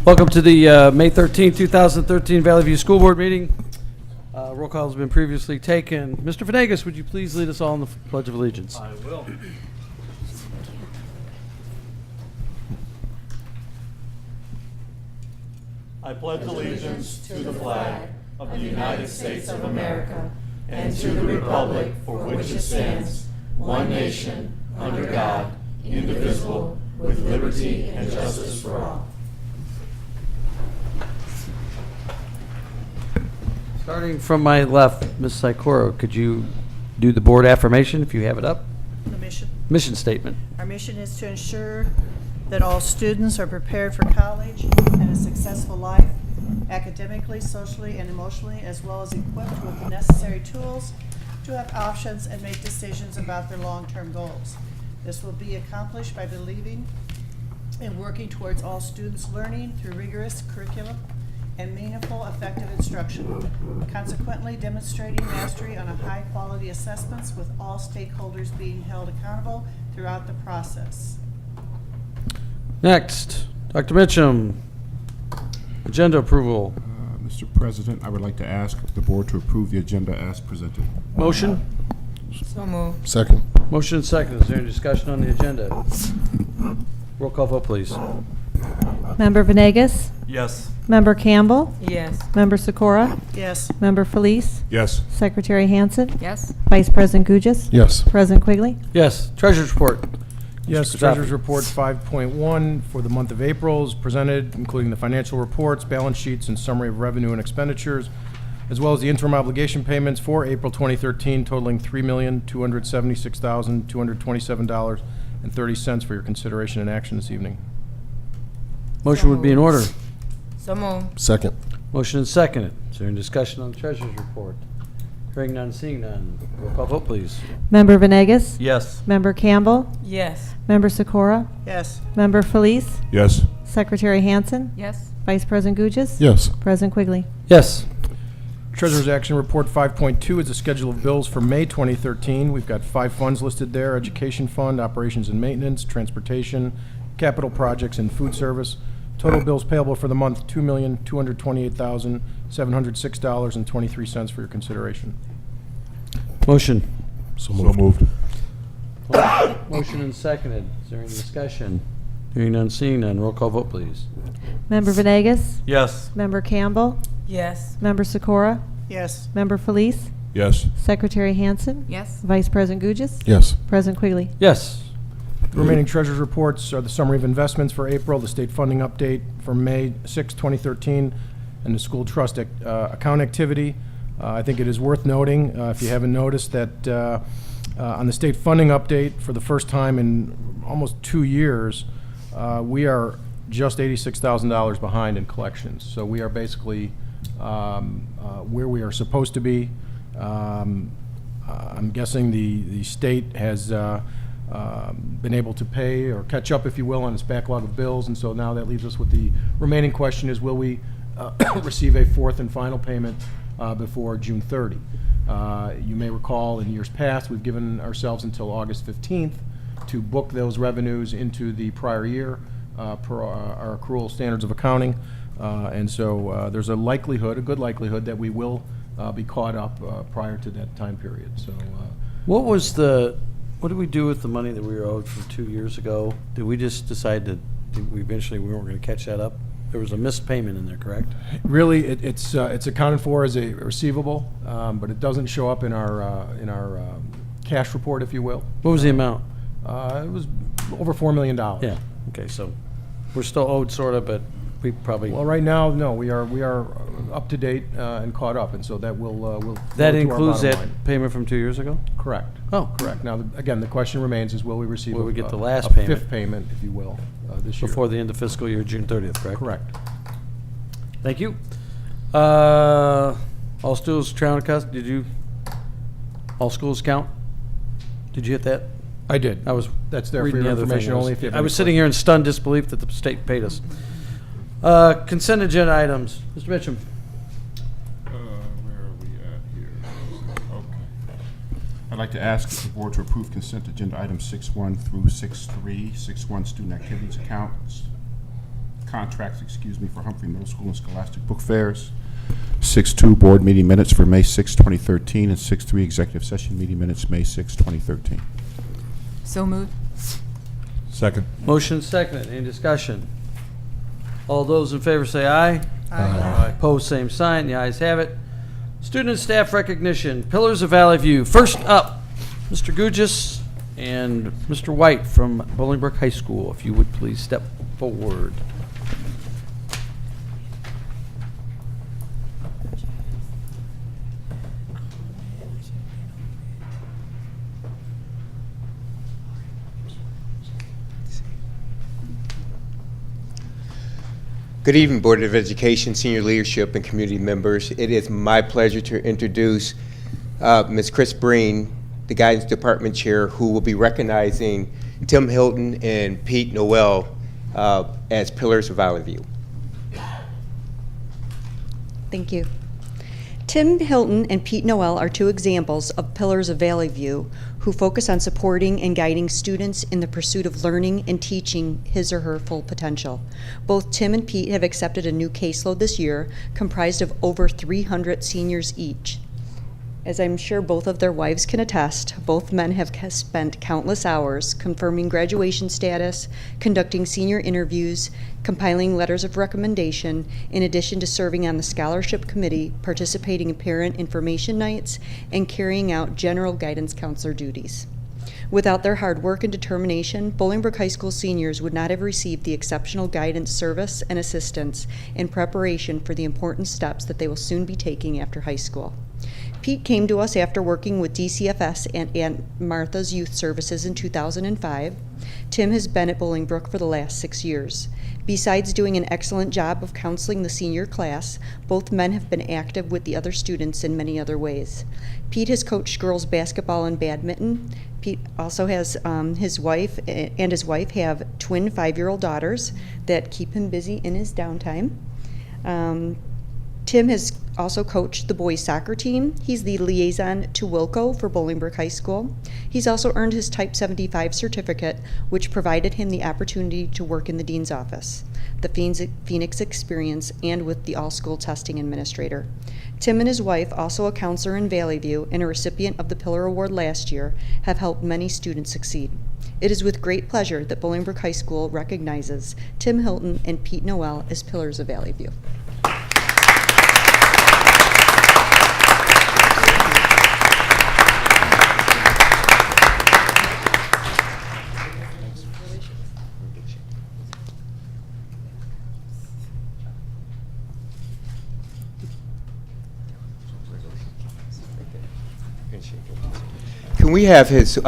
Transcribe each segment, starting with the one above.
Welcome to the May 13, 2013 Valley View School Board meeting. Roll call has been previously taken. Mr. Venegas, would you please lead us all in the Pledge of Allegiance? I will. I pledge allegiance to the flag of the United States of America and to the republic for which it stands, one nation, under God, indivisible, with liberty and justice for all. Starting from my left, Ms. Sikora, could you do the board affirmation if you have it up? The mission. Mission statement. Our mission is to ensure that all students are prepared for college and a successful life, academically, socially, and emotionally, as well as equipped with the necessary tools to have options and make decisions about their long-term goals. This will be accomplished by believing and working towards all students learning through rigorous curriculum and meaningful, effective instruction, consequently demonstrating mastery on a high-quality assessments with all stakeholders being held accountable throughout the process. Next, Dr. Mitchum, agenda approval. Mr. President, I would like to ask the board to approve the agenda as presented. Motion? So moved. Second. Motion and second. Is there any discussion on the agenda? Roll call vote, please. Member Venegas, Yes. Member Campbell, Yes. Member Sikora, Yes. Member Felice, Yes. Secretary Hansen, Yes. Vice President Gugis, Yes. President Quigley. Yes. Treasurer's report. Yes, Mr. Treasurer's Kazappi. Report 5.1 for the month of April is presented, including the financial reports, balance sheets, and summary of revenue and expenditures, as well as the interim obligation payments for April 2013 totaling $3,276,227.30 for your consideration and action this evening. Motion would be in order. So moved. Second. Motion and seconded. Is there any discussion on the treasurer's report? Hearing none, seeing none. Roll call vote, please. Member Venegas, Yes. Member Campbell, Yes. Member Sikora, Yes. Member Felice, Yes. Secretary Hansen, Yes. Vice President Gugis, Yes. President Quigley. Yes. Treasurer's Action Report 5.2 is a schedule of bills for May 2013. We've got 5 funds listed there: Education Fund, Operations and Maintenance, Transportation, Capital Projects, and Food Service. Total bills payable for the month, $2,228,706.23 for your consideration. Motion. So moved. Motion and seconded. Is there any discussion? Hearing none, seeing none. Roll call vote, please. Member Venegas, Yes. Member Campbell, Yes. Member Sikora, Yes. Member Felice, Yes. Secretary Hansen, Yes. Vice President Gugis, Yes. President Quigley. Yes. The remaining treasurer's reports are the summary of investments for April, the state funding update for May 6, 2013, and the school trust account activity. I think it is worth noting, if you haven't noticed, that on the state funding update, for the first time in almost 2 years, we are just $86,000 behind in collections. So we are basically where we are supposed to be. I'm guessing the state has been able to pay or catch up, if you will, on its backlog of bills, and so now that leaves us with the remaining question is, will we receive a fourth and final payment before June 30? You may recall in years past, we've given ourselves until August 15th to book those revenues into the prior year per our accrual standards of accounting, and so there's a likelihood, a good likelihood, that we will be caught up prior to that time period. So What did we do with the money that we were owed from 2 years ago? Did we just decide that we weren't going to catch that up? There was a missed payment in there, correct? really, it's accounted for as a receivable, but it doesn't show up in our cash report, if you will. What was the amount? It was over $4 million. Yeah. Okay, so we're still owed, sort of, but we probably. Well, right now, no, we are up to date and caught up, and so that will flow That to our includes bottom that line. payment from 2 years ago? Correct. Oh, Correct. Now, again, the question remains is, will we receive Will we get the last a payment? fifth payment, if you will, this year? before the end of fiscal year, June 30th, correct? Correct. Thank you. All schools count, all schools count? Did you hit that? I did. I was That's there for reading your the other thing. information only. If you have I any was sitting here in stunned disbelief that the state paid us. Consent agenda items. Mr. Mitchum. Where are we at here? Okay. I'd like to ask the board to approve consent agenda items 6.1 through 6.3. 6.1 student activities accounts, contracts, for Humphrey Middle School and Scholastic Book Fairs. 6-2 board meeting minutes for May 6, 2013, and 6-3 executive session meeting minutes, May 6, 2013. So moved. Second. Motion seconded. Any discussion? All those in favor say aye. Aye. Opposed, same sign. The ayes have it. Student and staff recognition, Pillars of Valley View. First up, Mr. Gugis and Mr. White from Bolingbrook High School. If you would please step forward. Good evening, Board of Education, senior leadership, and community members. It is my pleasure to introduce Ms. Chris Breen, the Guidance Department Chair, who will be recognizing Tim Hilton and Pete Noel as Pillars of Valley View. Thank you. Tim Hilton and Pete Noel are two examples of Pillars of Valley View who focus on supporting and guiding students in the pursuit of learning and teaching his or her full potential. Both Tim and Pete have accepted a new caseload this year, comprised of over 300 seniors each. As I'm sure both of their wives can attest, both men have spent countless hours confirming graduation status, conducting senior interviews, compiling letters of recommendation, in addition to serving on the scholarship committee, participating in parent information nights, and carrying out general guidance counselor duties. Without their hard work and determination, Bolingbrook High School seniors would not have received the exceptional guidance, service, and assistance in preparation for the important steps that they will soon be taking after high school. Pete came to us after working with DCFS and Aunt Martha's Youth Services in 2005. Tim has been at Bolingbrook for the last 6 years. Besides doing an excellent job of counseling the senior class, both men have been active with the other students in many other ways. Pete has coached girls basketball and badminton. Pete also has his wife have twin 5-year-old daughters that keep him busy in his downtime. Tim has also coached the boys soccer team. He's the liaison to Wilco for Bolingbrook High School. He's also earned his Type 75 certificate, which provided him the opportunity to work in the dean's office, the Phoenix experience, and with the all-school testing administrator. Tim and his wife, also a counselor in Valley View and a recipient of the Pillar Award last year, have helped many students succeed. It is with great pleasure that Bolingbrook High School recognizes Tim Hilton and Pete Noel as Pillars of Valley View. Can we have his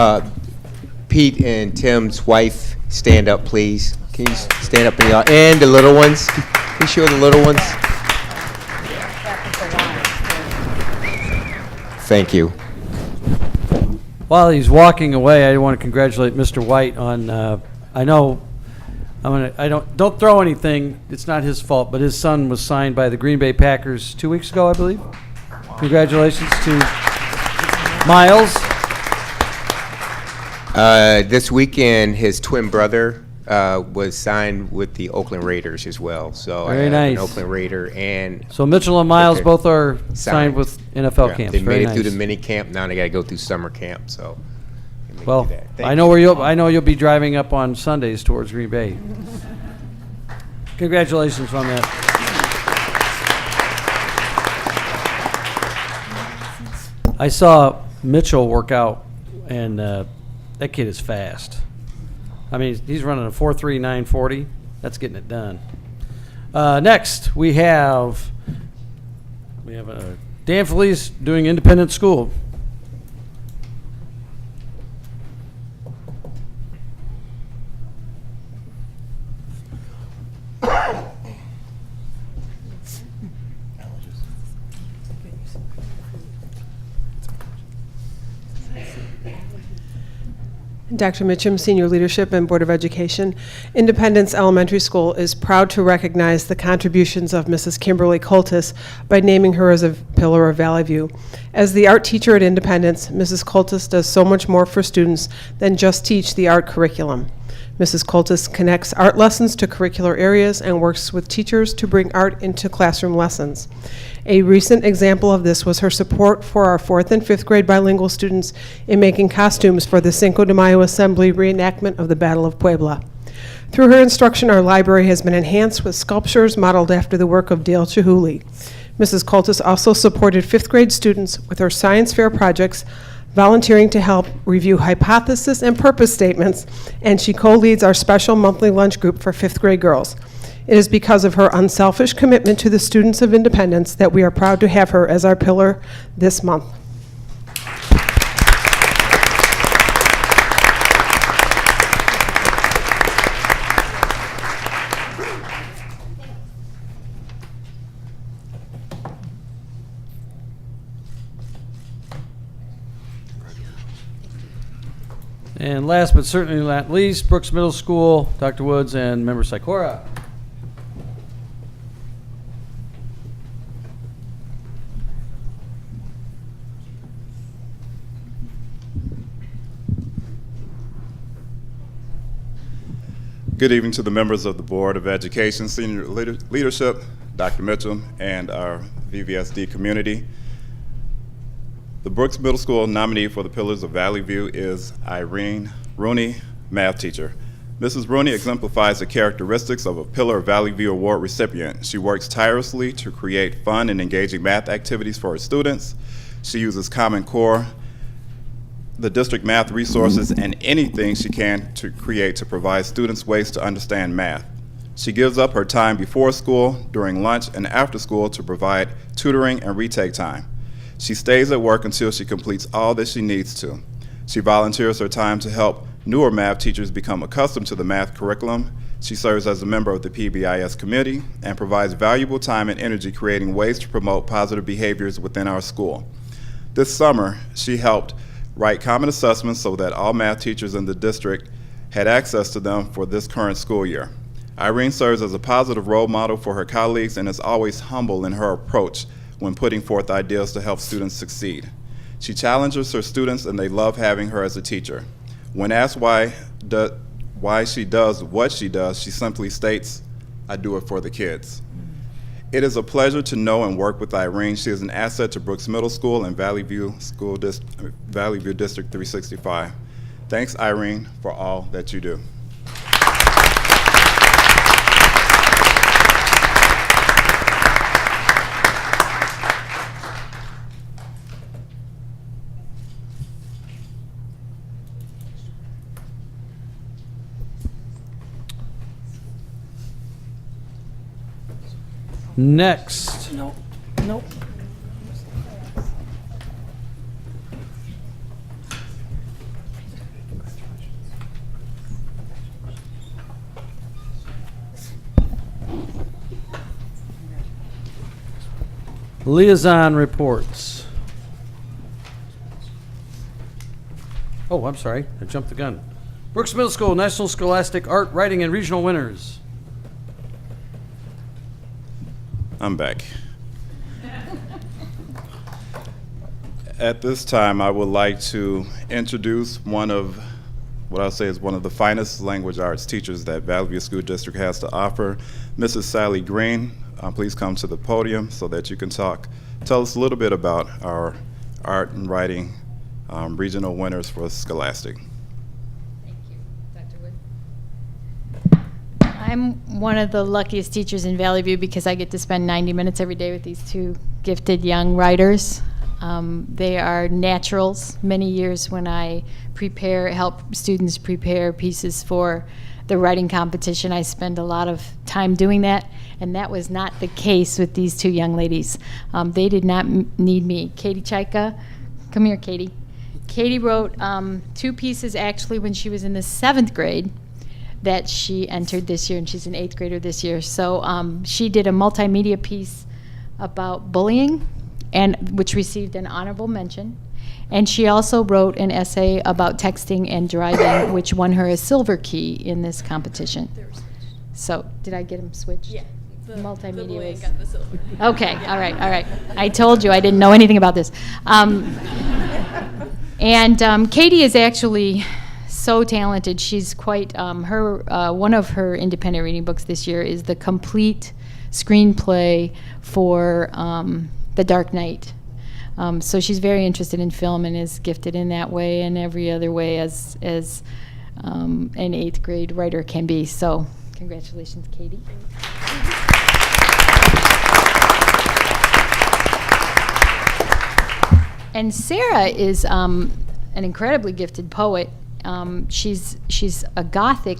Pete and Tim's wife stand up, please? Can you stand up and the little ones? Can you show the little ones? Thank you. While he's walking away, I want to congratulate Mr. White on, don't throw anything, it's not his fault, but his son was signed by the Green Bay Packers 2 weeks ago, I believe. Congratulations to Miles. This weekend, his twin brother was signed with the Oakland Raiders as well. So Very I have nice. an Oakland Raider and So Mitchell and Miles Okay. both are signed Signed. with NFL yeah, camps. they Very made it nice. through the mini camp. Now they got to go through summer camp. So they may Well, do that. Thank I you. know I know you'll be driving up on Sundays towards Green Bay. Congratulations on that. I saw Mitchell work out, and that kid is fast. I mean, he's running a 4.3 940. That's getting it done. Next, we have Dan Felice doing independent school. Dr. Mitchum, Senior Leadership and Board of Education. Independence Elementary School is proud to recognize the contributions of Mrs. Kimberly Coltis by naming her as a Pillar of Valley View. As the art teacher at Independence, Mrs. Coltis does so much more for students than just teach the art curriculum. Mrs. Coltis connects art lessons to curricular areas and works with teachers to bring art into classroom lessons. A recent example of this was her support for our 4th and 5th grade bilingual students in making costumes for the Cinco de Mayo Assembly reenactment of the Battle of Puebla. Through her instruction, our library has been enhanced with sculptures modeled after the work of Dale Chihuly. Mrs. Coltis also supported 5th grade students with her science fair projects, volunteering to help review hypothesis and purpose statements, and she co-leads our special monthly lunch group for 5th grade girls. It is because of her unselfish commitment to the students of Independence that we are proud to have her as our pillar this month. And last but certainly not least, Brooks Middle School, Dr. Woods and Member Sikora. Good evening to the members of the Board of Education, senior leadership, Dr. Mitchell, and our VVSD community. The Brooks Middle School nominee for the Pillars of Valley View is Irene Rooney, math teacher. Mrs. Rooney exemplifies the characteristics of a Pillar of Valley View Award recipient. She works tirelessly to create fun and engaging math activities for her students. She uses Common Core, the district math resources, and anything she can to create to provide students ways to understand math. She gives up her time before school, during lunch, and after school to provide tutoring and retake time. She stays at work until she completes all that she needs to. She volunteers her time to help newer math teachers become accustomed to the math curriculum. She serves as a member of the PBIS committee and provides valuable time and energy creating ways to promote positive behaviors within our school. This summer, she helped write common assessments so that all math teachers in the district had access to them for this current school year. Irene serves as a positive role model for her colleagues and is always humble in her approach when putting forth ideas to help students succeed. She challenges her students and they love having her as a teacher. When asked why she does what she does, she simply states, "I do it for the kids." It is a pleasure to know and work with Irene. She is an asset to Brooks Middle School and Valley View District 365. Thanks, Irene, for all that you do. Next. Nope. Nope. Liaison reports. Oh, I'm sorry, I jumped the gun. Brooks Middle School National Scholastic Art, Writing, and Regional Winners. I'm back. At this time, I would like to introduce one of what I'll say is one of the finest language arts teachers that Valley View School District has to offer, Mrs. Sally Green. Please come to the podium so that you can tell us a little bit about our art and writing regional winners for Scholastic. Thank you. Dr. Wood? I'm one of the luckiest teachers in Valley View because I get to spend 90 minutes every day with these two gifted young writers. They are naturals. Many years when I help students prepare pieces for the writing competition, I spend a lot of time doing that, and that was not the case with these two young ladies. They did not need me. Katie Chaika, come here, Katie. Katie wrote two pieces actually when she was in the 7th grade that she entered this year, and she's an 8th grader this year. So she did a multimedia piece about bullying, which received an honorable mention. And she also wrote an essay about texting and driving, which won her a silver key in this competition. So, did I get them switched? Yeah. Multimedia the was got the silver. Okay, all right. I told you I didn't know anything about this. And Katie is actually so talented. She's quite one of her independent reading books this year is the complete screenplay for The Dark Knight. So she's very interested in film and is gifted in that way and every other way as an 8th grade writer can be. So congratulations, Katie. And Sarah is an incredibly gifted poet. She's a Gothic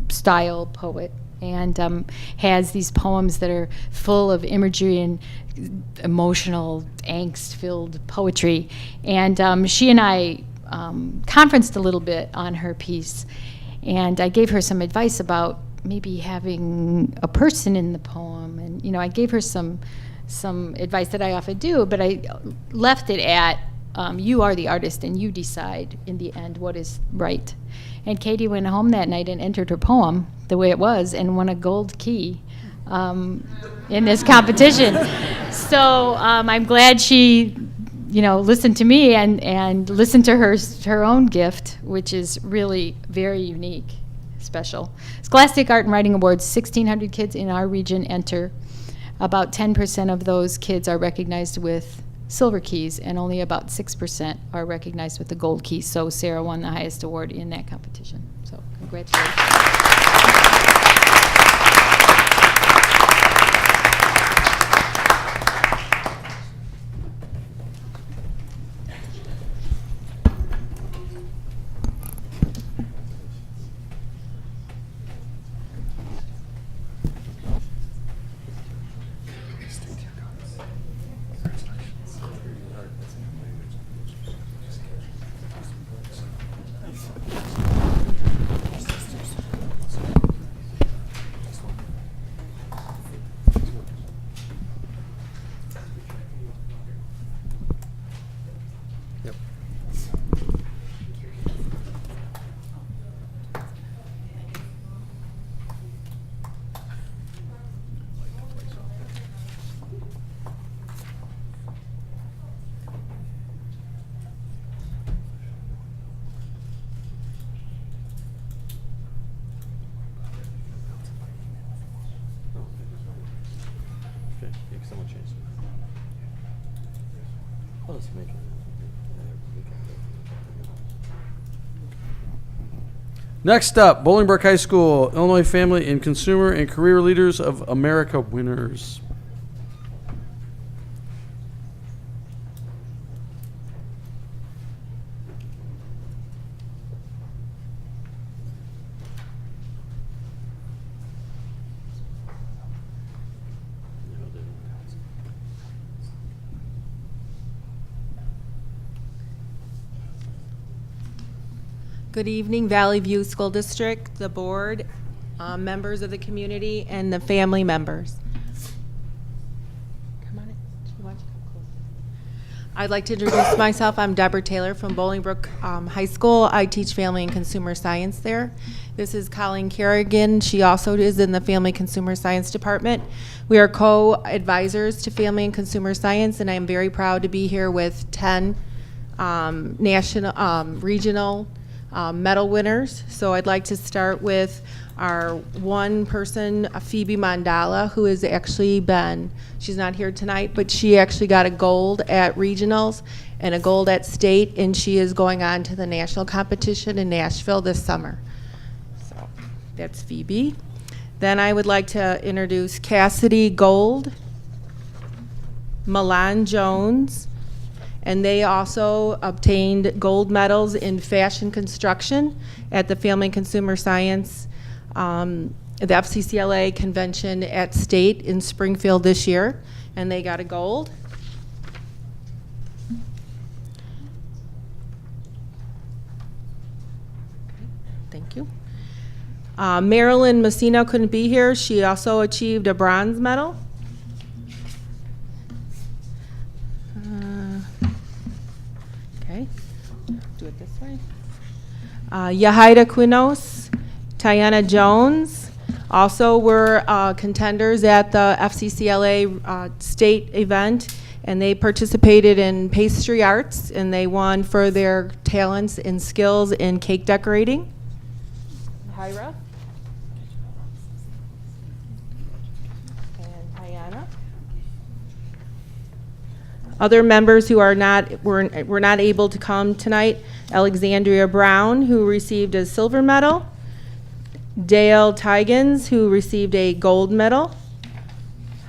style poet and has these poems that are full of imagery and emotional, angst-filled poetry. And she and I conferenced a little bit on her piece, and I gave her some advice about maybe having a person in the poem. And I gave her some advice that I often do, but I left it at you are the artist and you decide in the end what is right. And Katie went home that night and entered her poem the way it was and won a gold key in this competition. So I'm glad she listened to me and listened to her own gift, which is really very unique, special. Scholastic Art and Writing Awards, 1,600 kids in our region enter. About 10% of those kids are recognized with silver keys, and only about 6% are recognized with the gold key. So Sarah won the highest award in that competition. So congratulations. Next up, Bolingbrook High School, Illinois Family and Consumer and Career Leaders of America winners. Good evening, Valley View School District, the board, members of the community, and the family members. Come on in. Do you want to come closer? I'd like to introduce myself. I'm Deborah Taylor from Bolingbrook High School. I teach family and consumer science there. This is Colleen Kerrigan. She also is in the Family Consumer Science Department. We are co-advisors to Family and Consumer Science, and I am very proud to be here with 10 national, regional medal winners. So I'd like to start with our one person, Phoebe Mandala, who has actually she's not here tonight, but she actually got a gold at regionals and a gold at state, and she is going on to the national competition in Nashville this summer. So that's Phoebe. Then I would like to introduce Cassidy Gold, Milan Jones, and they also obtained gold medals in fashion construction at the Family and Consumer Science, the FCCLA convention at State in Springfield this year, and they got a gold. Thank you. Marilyn Messina couldn't be here. She also achieved a bronze medal. Do it this way. Yahida Quinos, Tiana Jones, also were contenders at the FCCLA state event, And they participated in pastry arts, and they won for their talents and skills in cake decorating. Hyra. And Diana. Other members who were not able to come tonight: Alexandria Brown, who received a silver medal; Dale Tigans, who received a gold medal;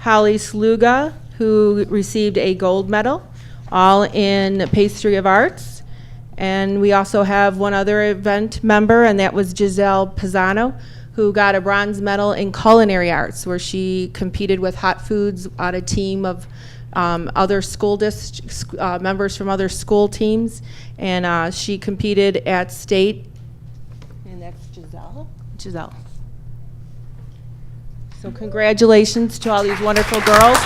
Holly Sluga, who received a gold medal, all in Pastry of Arts. And we also have one other event member, and that was Giselle Pisano, who got a bronze medal in Culinary Arts, where she competed with hot foods on a team of other school members from other school teams. And she competed at state, and that's Giselle. So congratulations to all these wonderful girls.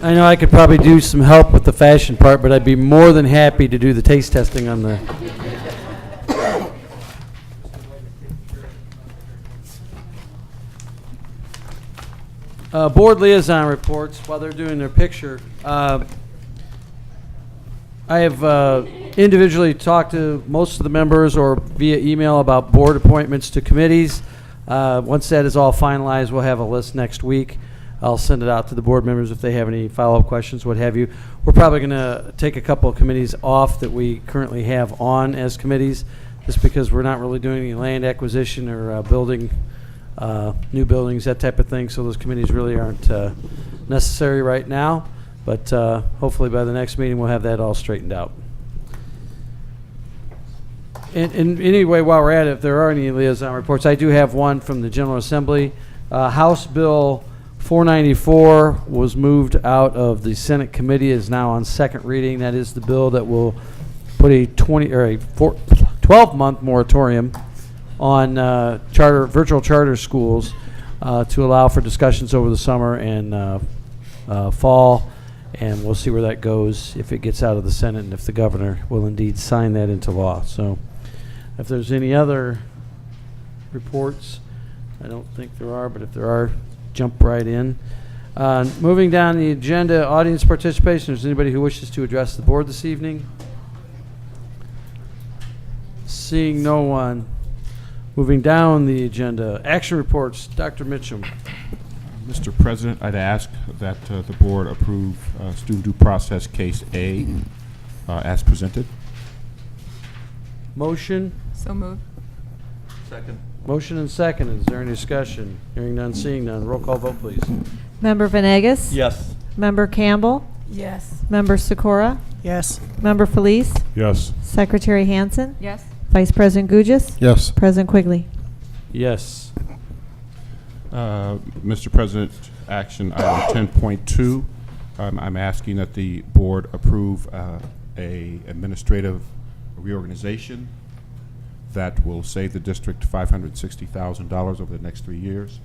I know I could probably do some help with the fashion part, but I'd be more than happy to do the taste testing on the... Board liaison reports, while they're doing their picture. I have individually talked to most of the members or via email about board appointments to committees. Once that is all finalized, we'll have a list next week. I'll send it out to the board members if they have any follow-up questions, what have you. We're probably going to take a couple of committees off that we currently have on as committees, just because we're not really doing any land acquisition or building new buildings, that type of thing. So those committees really aren't necessary right now. But hopefully by the next meeting we'll have that all straightened out. And anyway, while we're at it, if there are any liaison reports, I do have one from the General Assembly. House Bill 494 was moved out of the Senate committee, is now on second reading. That is the bill that will put a 12-month moratorium on virtual charter schools to allow for discussions over the summer and fall. And we'll see where that goes if it gets out of the Senate and if the governor will indeed sign that into law. So if there's any other reports, I don't think there are, but if there are, jump right in. Moving down the agenda, audience participation. Is there anybody who wishes to address the board this evening? Seeing no one. Moving down the agenda, action reports. Dr. Mitchum. Mr. President, I'd ask that the board approve student due process case A as presented. Motion. So moved. Second. Motion and second. Is there any discussion? Hearing none, seeing none. Roll call vote, please. Member Venegas? Yes. Member Campbell? Yes. Member Sikora? Yes. Member Felice? Yes. Secretary Hansen? Yes. Vice President Gugis? Yes. President Quigley? Yes. Mr. President, action item 10.2. I'm asking that the board approve a administrative reorganization that will save the district $560,000 over the next 3 years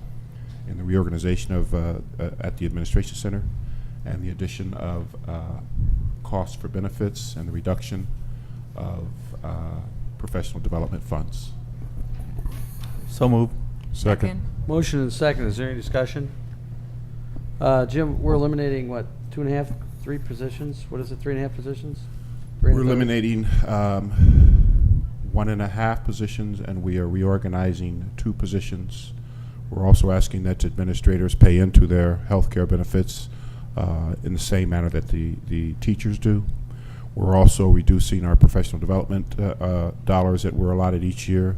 in the reorganization of at the administration center and the addition of costs for benefits and the reduction of professional development funds. So move. Second. Motion and second. Is there any discussion? Jim, we're eliminating what, 2.5, 3 positions? What is it, 3.5 positions? We're eliminating 1.5 positions, and we are reorganizing 2 positions. We're also asking that administrators pay into their health care benefits in the same manner that the teachers do. We're also reducing our professional development dollars that were allotted each year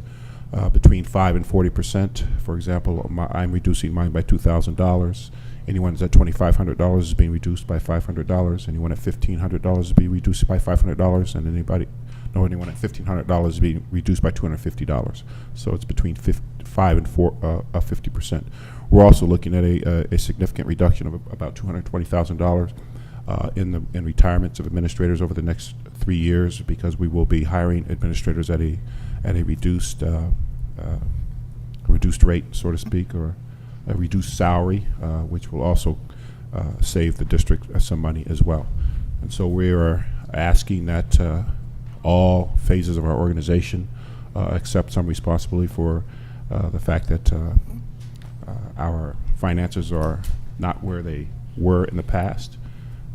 between 5 and 40%. For example, I'm reducing mine by $2,000. Anyone that's at $2,500 is being reduced by $500. Anyone at $1,500 is being reduced by $500, and anyone at $1,500 is being reduced by $250. So it's between 5 and 50%. We're also looking at a significant reduction of about $220,000 in retirements of administrators over the next 3 years, because we will be hiring administrators at a reduced rate, so to speak, or a reduced salary, which will also save the district some money as well. And so we are asking that all phases of our organization accept some responsibility for the fact that our finances are not where they were in the past.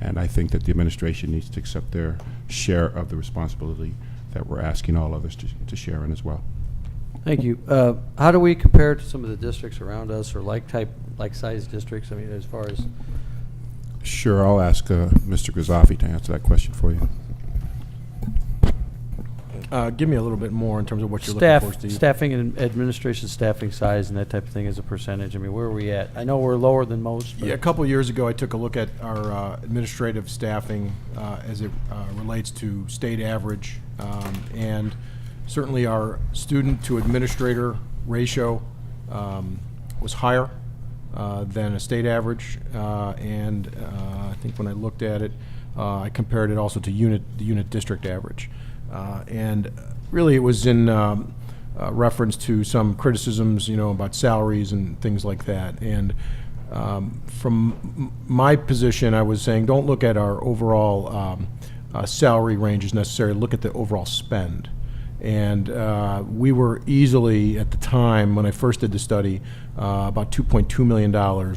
And I think that the administration needs to accept their share of the responsibility that we're asking all others to share in as well. Thank you. How do we compare to some of the districts around us, or like-size districts? I mean, as far as... Sure, I'll ask Mr. Grazafi to answer that question for you. Give me a little bit more in terms of what you're looking for, Steve. Staffing and administration staffing size and that type of thing as a percentage. I mean, where are we at? I know we're lower than most. But Yeah, a couple years ago, I took a look at our administrative staffing as it relates to state average, and certainly our student to administrator ratio was higher than a state average, and I think when I looked at it, I compared it also to the unit district average. And really, it was in reference to some criticisms, about salaries and things like that. And from my position, I was saying, don't look at our overall salary ranges necessarily. Look at the overall spend. And we were easily, at the time when I first did the study, about $2.2 million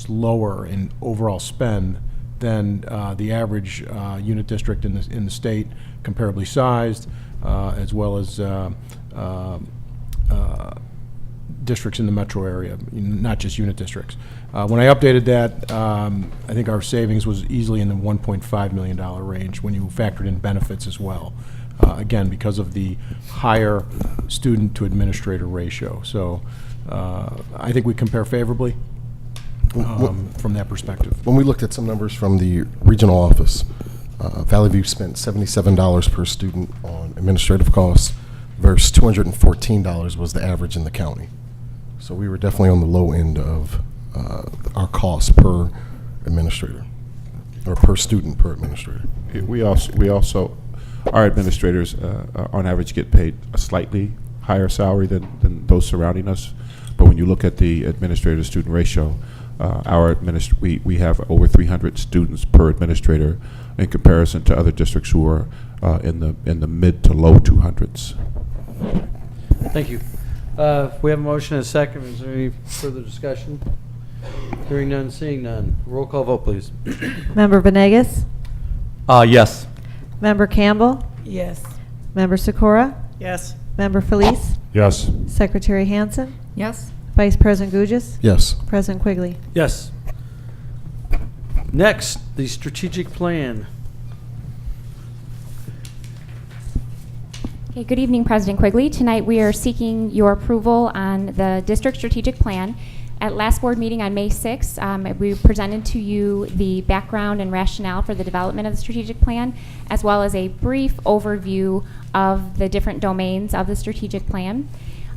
lower in overall spend than the average unit district in the state, comparably sized, as well as districts in the metro area, not just unit districts. When I updated that, I think our savings was easily in the $1.5 million range when you factored in benefits as well. Again, because of the higher student to administrator ratio. So I think we compare favorably from that perspective. When we looked at some numbers from the regional office, Valley View spent $77 per student on administrative costs versus $214 was the average in the county. So we were definitely on the low end of our costs per administrator, or per student per administrator. We also our administrators on average get paid a slightly higher salary than those surrounding us. But when you look at the administrator student ratio, we have over 300 students per administrator in comparison to other districts who are in the mid to low 200s. Thank you. We have a motion and a second. Is there any further discussion? Hearing none, seeing none. Roll call vote, please. Member Venegas? Yes. Member Campbell? Yes. Member Sikora? Yes. Member Felice? Yes. Secretary Hansen? Yes. Vice President Gugis? Yes. President Quigley? Yes. Next, the strategic plan. Okay, good evening, President Quigley. Tonight we are seeking your approval on the district strategic plan. At last board meeting on May 6th, we presented to you the background and rationale for the development of the strategic plan, as well as a brief overview of the different domains of the strategic plan.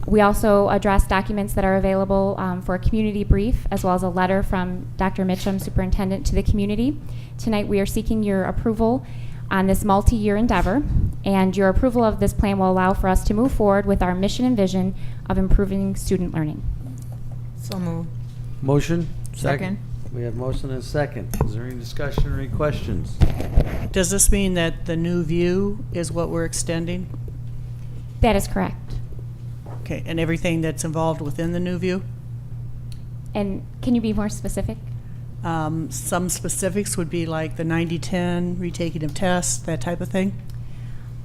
We also addressed documents that are available for a community brief, as well as a letter from Dr. Mitchum, superintendent, to the community. Tonight we are seeking your approval on this multi-year endeavor, and your approval of this plan will allow for us to move forward with our mission and vision of improving student learning. So moved. Motion? Second. We have motion and a second. Is there any discussion or any questions? Does this mean that the new view is what we're extending? That is correct. Okay, and everything that's involved within the new view? And can you be more specific? Some specifics would be like the 90-10, retaking of tests, that type of thing?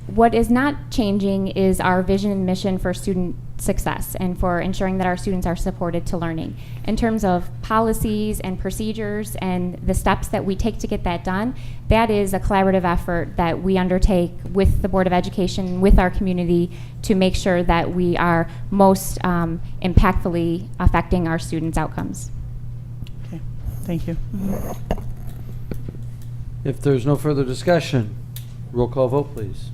What is not changing is our vision and mission for student success and for ensuring that our students are supported to learning. In terms of policies and procedures and the steps that we take to get that done, that is a collaborative effort that we undertake with the Board of Education, with our community, to make sure that we are most impactfully affecting our students' outcomes. Okay, thank you. If there's no further discussion, roll call vote, please.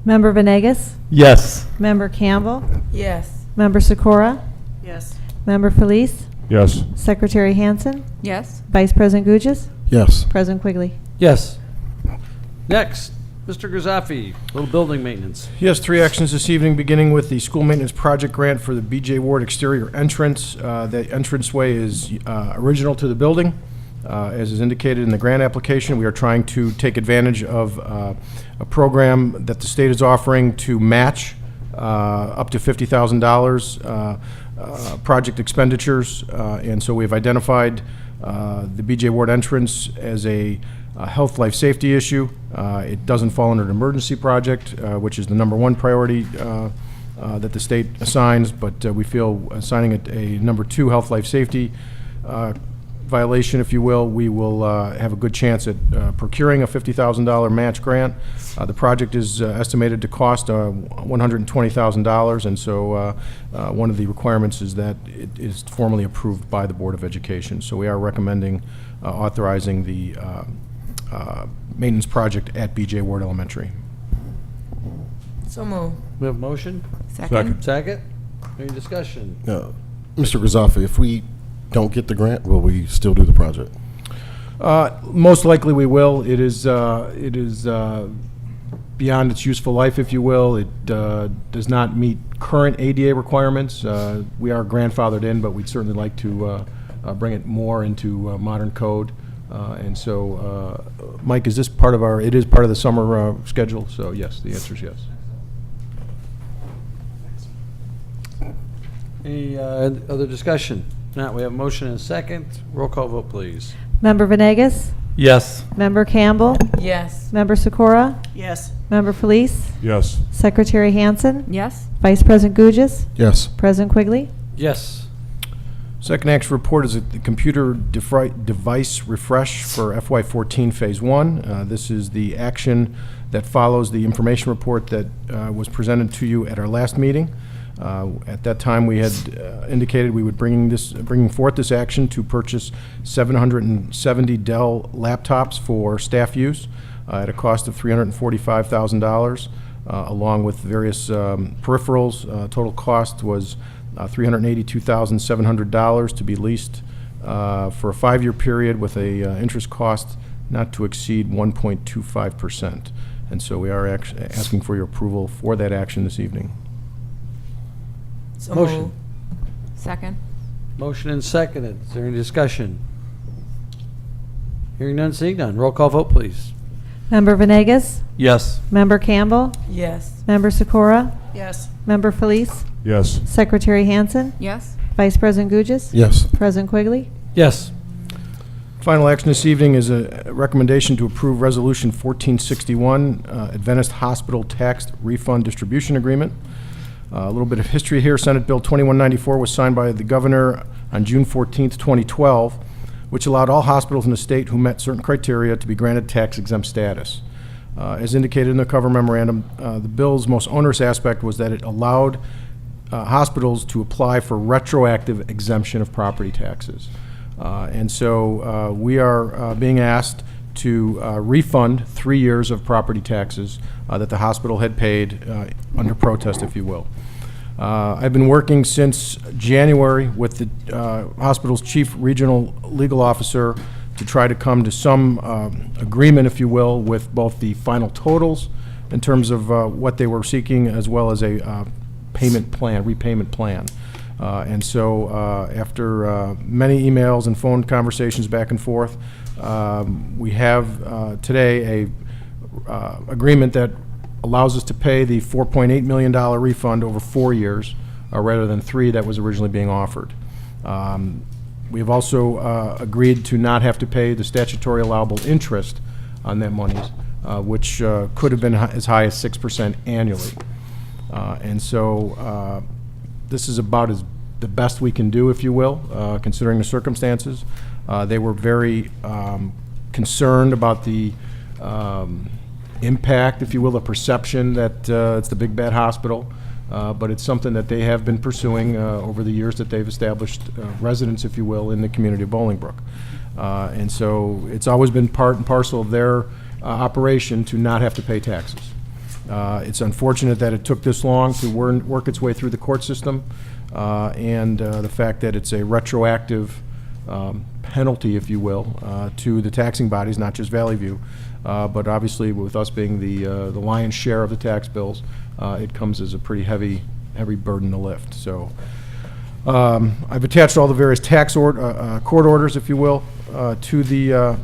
Member Venegas? Yes. Member Campbell? Yes. Member Sikora? Yes. Member Felice? Yes. Secretary Hansen, Yes. Vice President Gugis, Yes. President Quigley. Yes. Next, Mr. Grizzaffi, little building maintenance. Yes, 3 actions this evening, beginning with the school maintenance project grant for the BJ Ward exterior entrance. The entranceway is original to the building. As is indicated in the grant application, we are trying to take advantage of a program that the state is offering to match up to $50,000 project expenditures. And so we've identified the BJ Ward entrance as a health, life, safety issue. It doesn't fall under an emergency project, which is the #1 priority that the state assigns, but we feel assigning it a #2 health, life, safety violation, if you will, we will have a good chance at procuring a $50,000 match grant. The project is estimated to cost $120,000, and so one of the requirements is that it is formally approved by the Board of Education. So we are recommending authorizing the maintenance project at BJ Ward Elementary. So moved. We have a motion? Second. Second? Any discussion? Mr. Grizzaffi, if we don't get the grant, will we still do the project? Most likely we will. It is beyond its useful life, if you will. It does not meet current ADA requirements. We are grandfathered in, but we'd certainly like to bring it more into modern code. And so, Mike, is this part of it is part of the summer schedule? So yes, the answer is yes. Any other discussion? Not, we have a motion and a second. Roll call vote, please. Member Venegas, Yes. Member Campbell, Yes. Member Sikora, Yes. Member Felice, Yes. Secretary Hansen, Yes. Vice President Gugis, Yes. President Quigley. Yes. Second action report is the computer device refresh for FY14 Phase 1. This is the action that follows the information report that was presented to you at our last meeting. At that time, we had indicated we would bringing forth this action to purchase 770 Dell laptops for staff use at a cost of $345,000, along with various peripherals. Total cost was $382,700 to be leased for a 5-year period with a interest cost not to exceed 1.25%. And so we are asking for your approval for that action this evening. So Motion. moved. Second. Motion and seconded. Is there any discussion? Hearing none, seeing none. Roll call vote, please. Member Venegas, Yes. Member Campbell, Yes. Member Sikora, Yes. Member Felice, Yes. Secretary Hansen, Yes. Vice President Gugis, Yes. President Quigley. Yes. Final action this evening is a recommendation to approve Resolution 1461, Adventist Hospital Tax Refund Distribution Agreement. A little bit of history here. Senate Bill 2194 was signed by the governor on June 14th, 2012, which allowed all hospitals in the state who met certain criteria to be granted tax-exempt status. As indicated in the cover memorandum, the bill's most onerous aspect was that it allowed hospitals to apply for retroactive exemption of property taxes. And so we are being asked to refund 3 years of property taxes that the hospital had paid under protest, if you will. I've been working since January with the hospital's chief regional legal officer to try to come to some agreement, if you will, with both the final totals in terms of what they were seeking, as well as a repayment plan. And so after many emails and phone conversations back and forth, we have today a agreement that allows us to pay the $4.8 million refund over 4 years, rather than 3 that was originally being offered. We have also agreed to not have to pay the statutory allowable interest on that monies, which could have been as high as 6% annually. And so this is about the best we can do, if you will, considering the circumstances. They were very concerned about the impact, if you will, the perception that it's the big bad hospital, but it's something that they have been pursuing over the years that they've established residents, if you will, in the community of Bolingbrook. And so it's always been part and parcel of their operation to not have to pay taxes. It's unfortunate that it took this long to work its way through the court system, and the fact that it's a retroactive penalty, if you will, to the taxing bodies, not just Valley View. But obviously, with us being the lion's share of the tax bills, it comes as a pretty heavy burden to lift. So I've attached all the various court orders, if you will, to the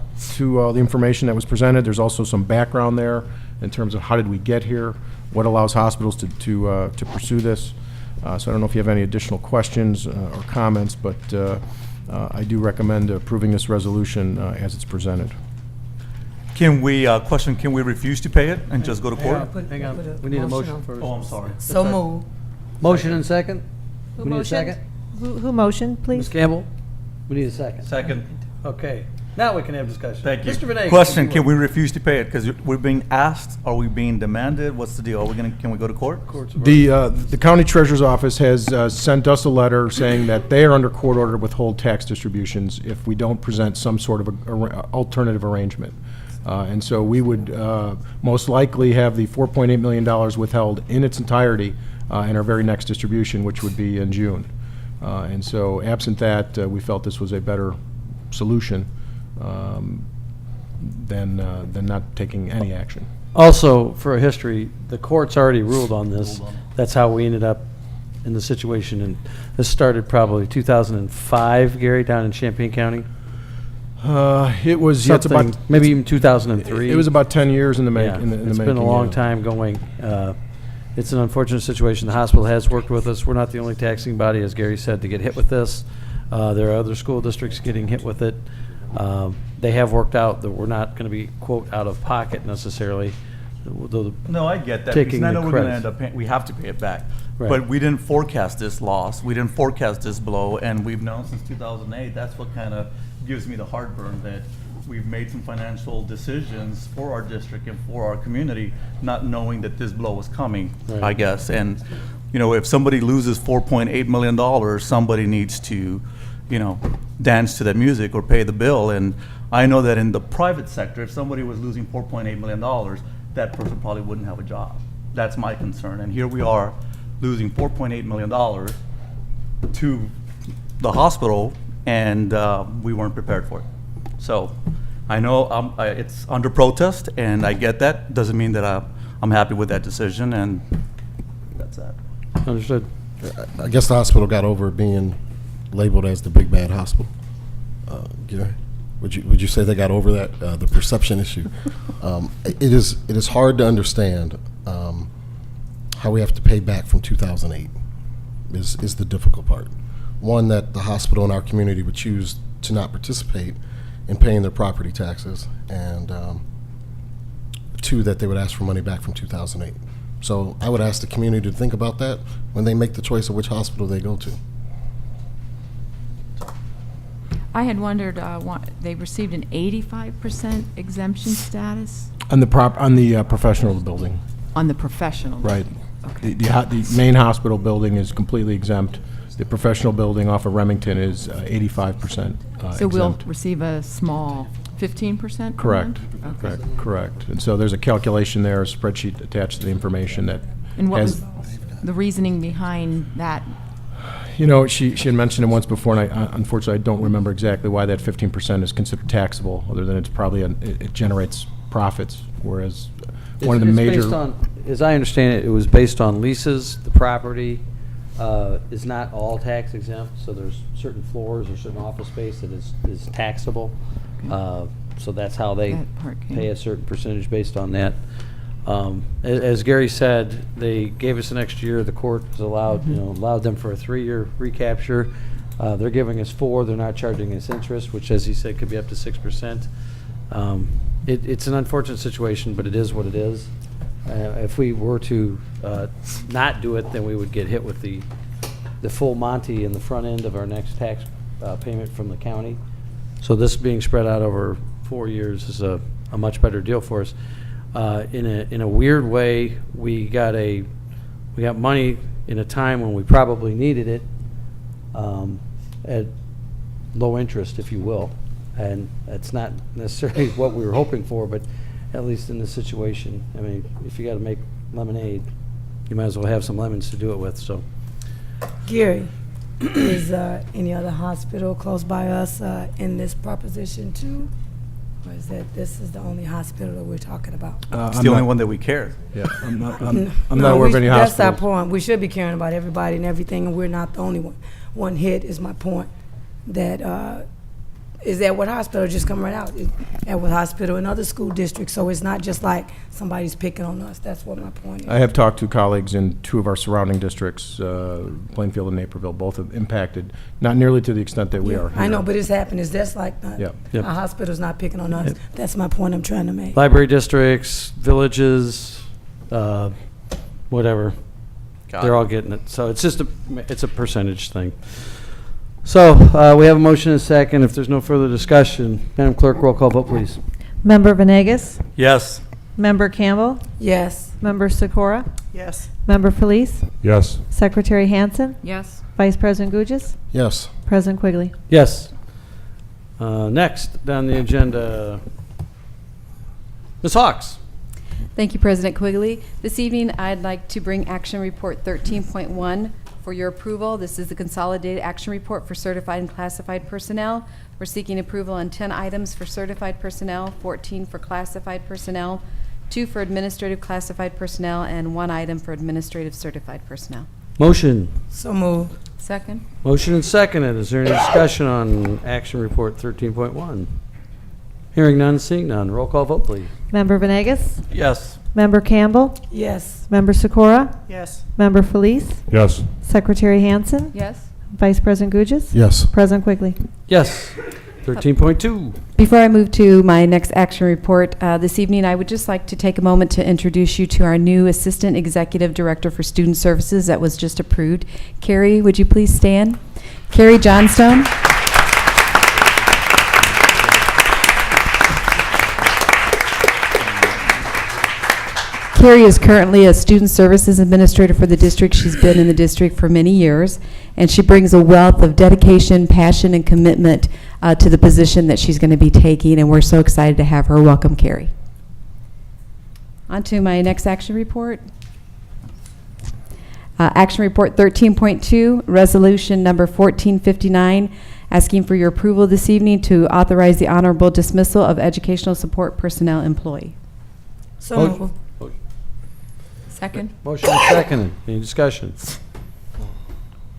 information that was presented. There's also some background there in terms of how did we get here, what allows hospitals to pursue this. So I don't know if you have any additional questions or comments, but I do recommend approving this resolution as it's presented. Can we, can we refuse to pay it and just go to court? Hang on, we need a motion first. Oh, I'm sorry. So move. Motion and second? Who We need a motioned? second? Who motioned, Ms. please? Campbell? We need a second. Second. Okay, now we can have discussion. Thank you. Mr. Benet. Question, can we refuse to pay it? Because we're being asked, are we being demanded? What's the deal? Can we go to court? The county treasurer's office has sent us a letter saying that they are under court order to withhold tax distributions if we don't present some sort of alternative arrangement. And so we would most likely have the $4.8 million withheld in its entirety in our very next distribution, which would be in June. And so absent that, we felt this was a better solution than not taking any action. Also, for a history, the court's already ruled on this. That's how we ended up in the situation, and this started probably 2005, Gary, down in Champaign County. It was Something, maybe even 2003. It was about 10 years in the Yeah, making. it's been a long time going. It's an unfortunate situation. The hospital has worked with us. We're not the only taxing body, as Gary said, to get hit with this. There are other school districts getting hit with it. They have worked out that we're not going to be, quote, out of pocket necessarily. No, I get that. Taking Because I the know we're going to credits. end up paying, we have to pay it back. Right. But we didn't forecast this loss. We didn't forecast this blow, and we've known since 2008. That's what kind of gives me the heartburn that we've made some financial decisions for our district and for our community, not knowing that this blow was coming, Right. I guess. And, you know, if somebody loses $4.8 million, somebody needs to, you know, dance to that music or pay the bill. And I know that in the private sector, if somebody was losing $4.8 million, that person probably wouldn't have a job. That's my concern. And here we are losing $4.8 million to the hospital, and we weren't prepared for it. So I know it's under protest, and I get that. Doesn't mean that I'm happy with that decision, and that's that. Understood. I guess the hospital got over being labeled as the big bad hospital. Gary, would you say they got over that, the perception issue? It is hard to understand how we have to pay back from 2008 is the difficult part. One, that the hospital and our community would choose to not participate in paying their property taxes, and two, that they would ask for money back from 2008. So I would ask the community to think about that when they make the choice of which hospital they go to. I had wondered, they received an 85% exemption status On the professional building. on the professional. Right. Okay. The main hospital building is completely exempt. The professional building off of Remington is 85% So we'll exempt. receive a small 15%? per Correct. month? Okay. Correct. And so there's a calculation there, a spreadsheet attached to the information that And what has, was the reasoning behind that? you know, she had mentioned it once before, and unfortunately, I don't remember exactly why that 15% is considered taxable, other than it's probably, it generates profits, whereas one of the It's major. based on, as I understand it, it was based on leases. The property is not all tax exempt, so there's certain floors or certain office space that is taxable. So that's how they That part came. pay a certain percentage based on that. As Gary said, they gave us an extra year. The court has allowed, allowed them for a 3-year recapture. They're giving us 4. They're not charging us interest, which, as he said, could be up to 6%. It's an unfortunate situation, but it is what it is. If we were to not do it, then we would get hit with the full Monty in the front end of our next tax payment from the county. So this being spread out over 4 years is a much better deal for us. In a weird way, we got money in a time when we probably needed it, at low interest, if you will. And that's not necessarily what we were hoping for, but at least in this situation, I mean, if you got to make lemonade. You might as well have some lemons to do it with, so. Gary, is any other hospital close by us in this proposition too? Or is that this is the only hospital that we're talking about? It's the only one that we care. Yeah, I'm not No, aware of any That's our hospitals. point. We should be caring about everybody and everything, and we're not the only one. One hit is my point. That is that what hospital just come right out? At what hospital in other school districts? So it's not just like somebody's picking on us. That's what my point is. I have talked to colleagues in 2 of our surrounding districts, Plainfield and Naperville, both have impacted, not nearly to the extent that we are here. I know, but it's happening. It's just like not, Yep. Yep. a hospital's not picking on us. That's my point I'm trying to make. Library districts, villages, whatever. They're all getting it. So it's just it's a percentage thing. So we have a motion and a second. If there's no further discussion, Madam Clerk, roll call vote, please. Member Venegas? Yes. Member Campbell? Yes. Member Sikora? Yes. Member Felice? Yes. Secretary Hansen? Yes. Vice President Gugis? Yes. President Quigley? Yes. Next down the agenda, Ms. Hawks. Thank you, President Quigley. This evening, I'd like to bring Action Report 13.1 for your approval. This is the Consolidated Action Report for Certified and Classified Personnel. We're seeking approval on 10 items for certified personnel, 14 for classified personnel, 2 for administrative classified personnel, and 1 item for administrative certified personnel. Motion. So move. Second. Motion and seconded. Is there any discussion on Action Report 13.1? Hearing none, seeing none. Roll call vote, please. Member Venegas? Yes. Member Campbell? Yes. Member Sikora? Yes. Member Felice? Yes. Secretary Hansen? Yes. Vice President Gugis? Yes. President Quigley? Yes. 13.2. Before I move to my next action report, this evening I would just like to take a moment to introduce you to our new Assistant Executive Director for Student Services that was just approved. Carrie, would you please stand? Carrie Johnstone. Carrie is currently a Student Services Administrator for the district. She's been in the district for many years, and she brings a wealth of dedication, passion, and commitment to the position that she's going to be taking, and we're so excited to have her. Welcome, Carrie. On to my next action report. Action Report 13.2, Resolution Number 1459, asking for your approval this evening to authorize the honorable dismissal of educational support personnel employee. So move. Second. Motion and seconded. Any discussion?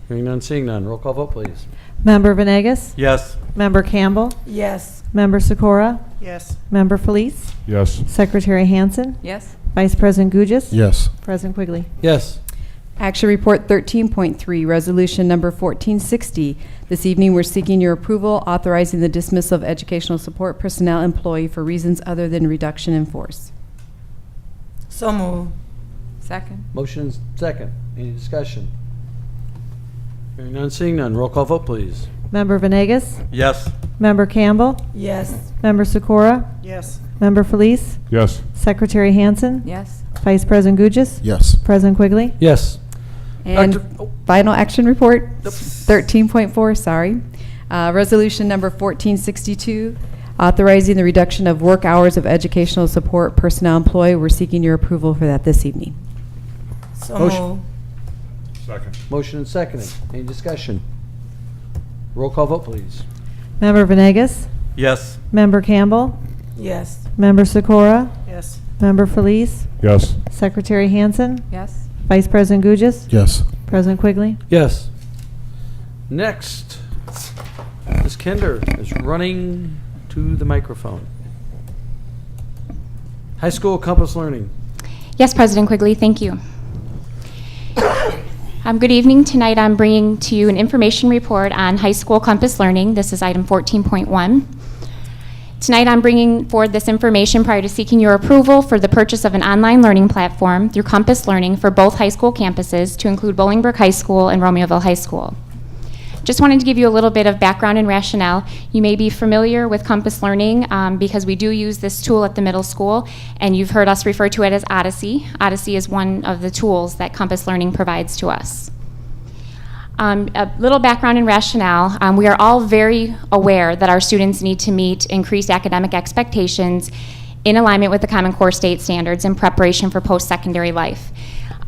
Hearing none, seeing none. Roll call vote, please. Member Venegas? Yes. Member Campbell? Yes. Member Sikora? Yes. Member Felice? Yes. Secretary Hansen? Yes. Vice President Gugis? Yes. President Quigley? Yes. Action Report 13.3, Resolution Number 1460. This evening, we're seeking your approval authorizing the dismissal of educational support personnel employee for reasons other than reduction in force. So move. Second. Motion and second. Any discussion? Hearing none, seeing none. Roll call vote, please. Member Venegas? Yes. Member Campbell? Yes. Member Sikora? Yes. Member Felice? Yes. Secretary Hansen? Yes. Vice President Gugis? Yes. President Quigley? Yes. And Dr. final action report, 13.4, sorry. Resolution Number 1462, authorizing the reduction of work hours of educational support personnel employee. We're seeking your approval for that this evening. So Motion. move. Second. Motion and seconded. Any discussion? Roll call vote, please. Member Venegas? Yes. Member Campbell? Yes. Member Sikora? Yes. Member Felice? Yes. Secretary Hansen? Yes. Vice President Gugis? Yes. President Quigley? Yes. Next, Ms. Kinder is running to the microphone. High School Compass Learning. Yes, President Quigley, thank you. Good evening. Tonight I'm bringing to you an information report on High School Compass Learning. This is item 14.1. Tonight I'm bringing forward this information prior to seeking your approval for the purchase of an online learning platform through Compass Learning for both high school campuses to include Bolingbrook High School and Romeoville High School. Just wanted to give you a little bit of background and rationale. You may be familiar with Compass Learning because we do use this tool at the middle school, and you've heard us refer to it as Odyssey. Odyssey is one of the tools that Compass Learning provides to us. A little background and rationale. We are all very aware that our students need to meet increased academic expectations in alignment with the Common Core state standards in preparation for post-secondary life.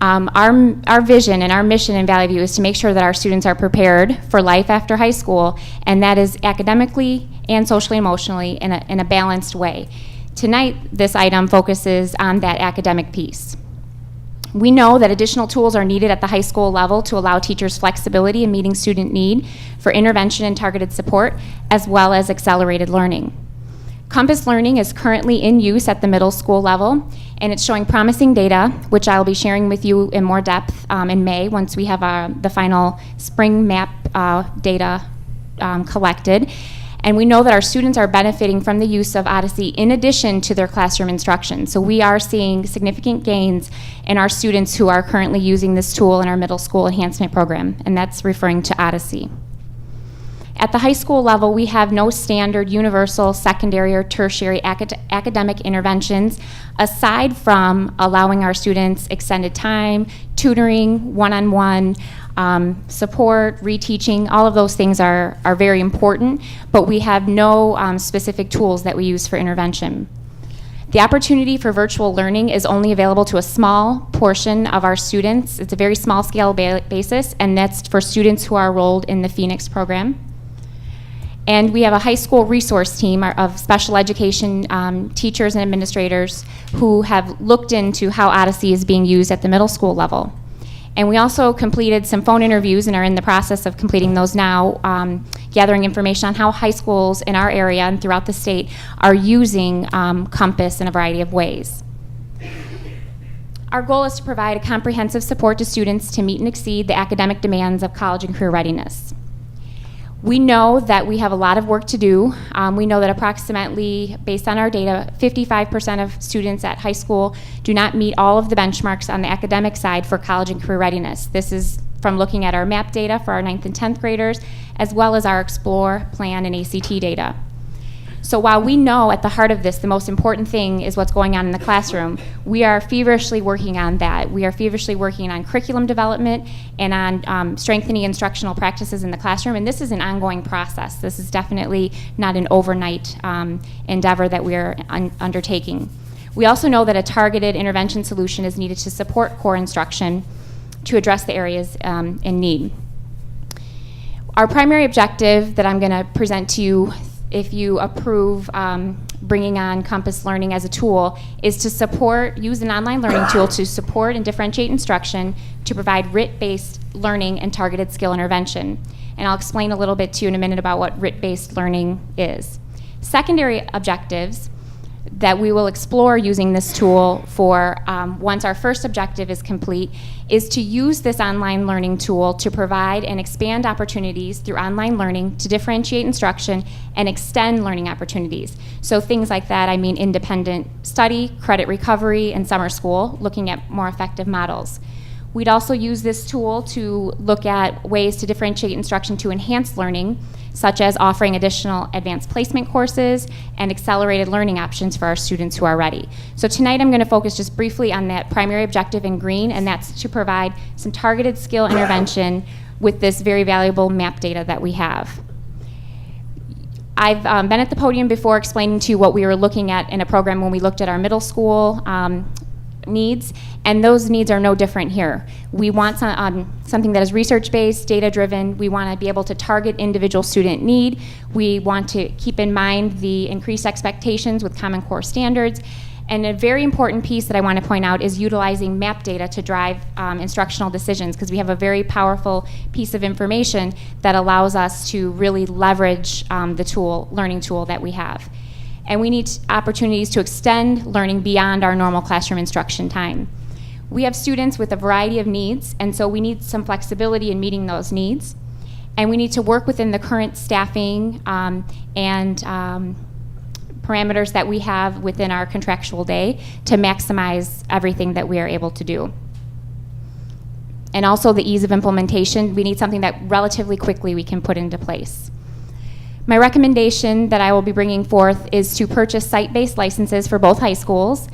Our vision and our mission in Valley View is to make sure that our students are prepared for life after high school, and that is academically and socially and emotionally in a balanced way. Tonight, this item focuses on that academic piece. We know that additional tools are needed at the high school level to allow teachers flexibility in meeting student need for intervention and targeted support, as well as accelerated learning. Compass Learning is currently in use at the middle school level, and it's showing promising data, which I'll be sharing with you in more depth in May once we have the final spring map data collected. And we know that our students are benefiting from the use of Odyssey in addition to their classroom instruction. So we are seeing significant gains in our students who are currently using this tool in our middle school enhancement program, and that's referring to Odyssey. At the high school level, we have no standard universal secondary or tertiary academic interventions aside from allowing our students extended time, tutoring, one-on-one support, reteaching. All of those things are very important, but we have no specific tools that we use for intervention. The opportunity for virtual learning is only available to a small portion of our students. It's a very small scale basis, and that's for students who are enrolled in the Phoenix program. And we have a high school resource team of special education teachers and administrators who have looked into how Odyssey is being used at the middle school level. And we also completed some phone interviews and are in the process of completing those now, gathering information on how high schools in our area and throughout the state are using Compass in a variety of ways. Our goal is to provide a comprehensive support to students to meet and exceed the academic demands of college and career readiness. We know that we have a lot of work to do. We know that approximately, based on our data, 55% of students at high school do not meet all of the benchmarks on the academic side for college and career readiness. This is from looking at our MAP data for our 9th and 10th graders, as well as our Explore, Plan, and ACT data. So while we know at the heart of this, the most important thing is what's going on in the classroom, we are feverishly working on that. We are feverishly working on curriculum development and on strengthening instructional practices in the classroom, and this is an ongoing process. This is definitely not an overnight endeavor that we are undertaking. We also know that a targeted intervention solution is needed to support core instruction to address the areas in need. Our primary objective that I'm going to present to you, if you approve bringing on Compass Learning as a tool, is to use an online learning tool to support and differentiate instruction to provide RIT-based learning and targeted skill intervention. And I'll explain a little bit to you in a minute about what RIT-based learning is. Secondary objectives that we will explore using this tool for once our first objective is complete is to use this online learning tool to provide and expand opportunities through online learning to differentiate instruction and extend learning opportunities. So things like that, I mean independent study, credit recovery, and summer school, looking at more effective models. We'd also use this tool to look at ways to differentiate instruction to enhance learning, such as offering additional advanced placement courses and accelerated learning options for our students who are ready. So tonight I'm going to focus just briefly on that primary objective in green, and that's to provide some targeted skill intervention with this very valuable MAP data that we have. I've been at the podium before explaining to you what we were looking at in a program when we looked at our middle school needs, and those needs are no different here. We want something that is research-based, data-driven. We want to be able to target individual student need. We want to keep in mind the increased expectations with Common Core standards. And a very important piece that I want to point out is utilizing MAP data to drive instructional decisions, because we have a very powerful piece of information that allows us to really leverage the learning tool that we have. And we need opportunities to extend learning beyond our normal classroom instruction time. We have students with a variety of needs, and so we need some flexibility in meeting those needs. And we need to work within the current staffing and parameters that we have within our contractual day to maximize everything that we are able to do. And also the ease of implementation. We need something that relatively quickly we can put into place. My recommendation that I will be bringing forth is to purchase site-based licenses for both high schools.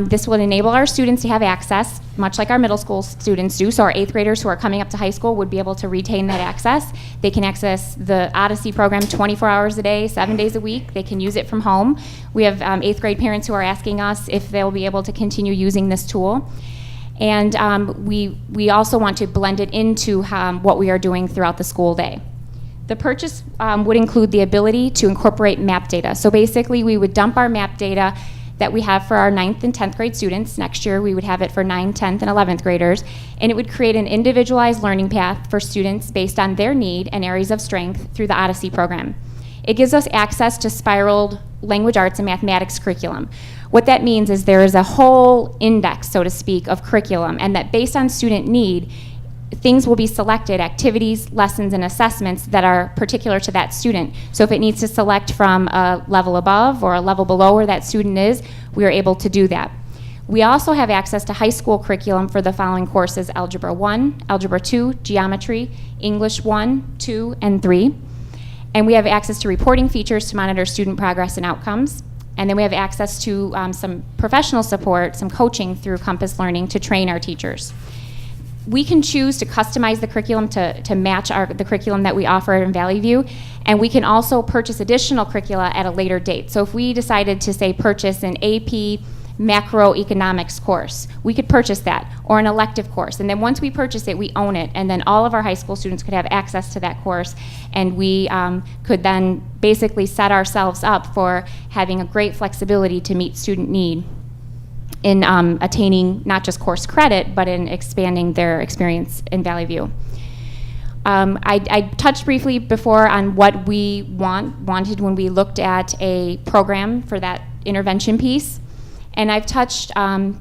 This will enable our students to have access, much like our middle school students do. So our 8th graders who are coming up to high school would be able to retain that access. They can access the Odyssey program 24 hours a day, 7 days a week. They can use it from home. We have 8th grade parents who are asking us if they'll be able to continue using this tool. And we also want to blend it into what we are doing throughout the school day. The purchase would include the ability to incorporate map data. So basically, we would dump our map data that we have for our 9th and 10th grade students. Next year, we would have it for 9th, 10th, and 11th graders. And it would create an individualized learning path for students based on their need and areas of strength through the Odyssey program. It gives us access to spiraled language arts and mathematics curriculum. What that means is there is a whole index, so to speak, of curriculum, and that based on student need, things will be selected, activities, lessons, and assessments that are particular to that student. So if it needs to select from a level above or a level below where that student is, we are able to do that. We also have access to high school curriculum for the following courses: Algebra 1, Algebra 2, Geometry, English 1, 2, and 3. And we have access to reporting features to monitor student progress and outcomes. And then we have access to some professional support, some coaching through Compass Learning to train our teachers. We can choose to customize the curriculum to match the curriculum that we offer in Valley View, and we can also purchase additional curricula at a later date. So if we decided to, say, purchase an AP macroeconomics course, we could purchase that, or an elective course. And then once we purchase it, we own it, and then all of our high school students could have access to that course, and we could then basically set ourselves up for having a great flexibility to meet student need in attaining not just course credit, but in expanding their experience in Valley View. I touched briefly before on what we wanted when we looked at a program for that intervention piece. And I've touched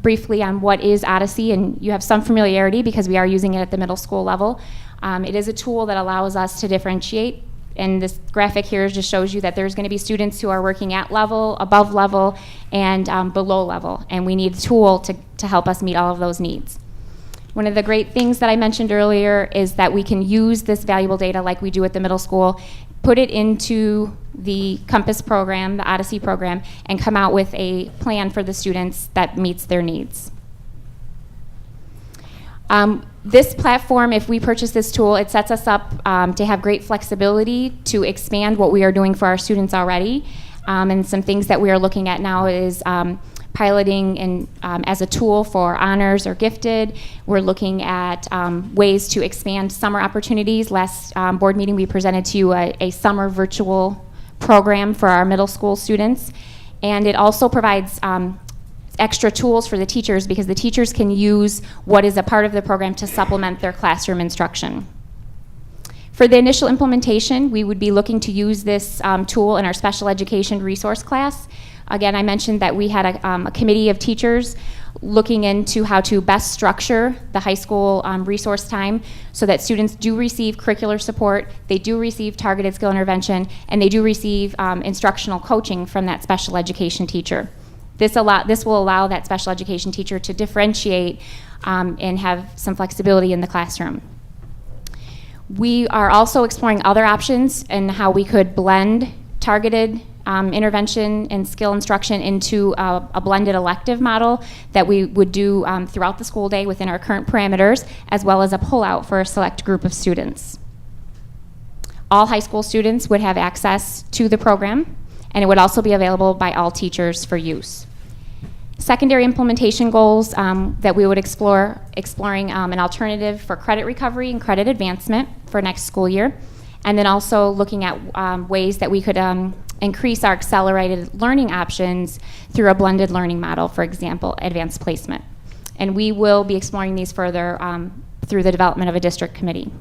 briefly on what is Odyssey, and you have some familiarity because we are using it at the middle school level. It is a tool that allows us to differentiate, and this graphic here just shows you that there's going to be students who are working at level, above level, and below level, and we need a tool to help us meet all of those needs. One of the great things that I mentioned earlier is that we can use this valuable data like we do at the middle school, put it into the Compass program, the Odyssey program, and come out with a plan for the students that meets their needs. This platform, if we purchase this tool, it sets us up to have great flexibility to expand what we are doing for our students already. And some things that we are looking at now is piloting and as a tool for honors or gifted. We're looking at ways to expand summer opportunities. Last board meeting, we presented to you a summer virtual program for our middle school students. And it also provides extra tools for the teachers, because the teachers can use what is a part of the program to supplement their classroom instruction. For the initial implementation, we would be looking to use this tool in our special education resource class. Again, I mentioned that we had a committee of teachers looking into how to best structure the high school resource time so that students do receive curricular support, they do receive targeted skill intervention, and they do receive instructional coaching from that special education teacher. This will allow that special education teacher to differentiate and have some flexibility in the classroom. We are also exploring other options and how we could blend targeted intervention and skill instruction into a blended elective model that we would do throughout the school day within our current parameters, as well as a pullout for a select group of students. All high school students would have access to the program, and it would also be available by all teachers for use. Secondary implementation goals that we would exploring an alternative for credit recovery and credit advancement for next school year, and then also looking at ways that we could increase our accelerated learning options through a blended learning model, for example, advanced placement. And we will be exploring these further through the development of a district committee.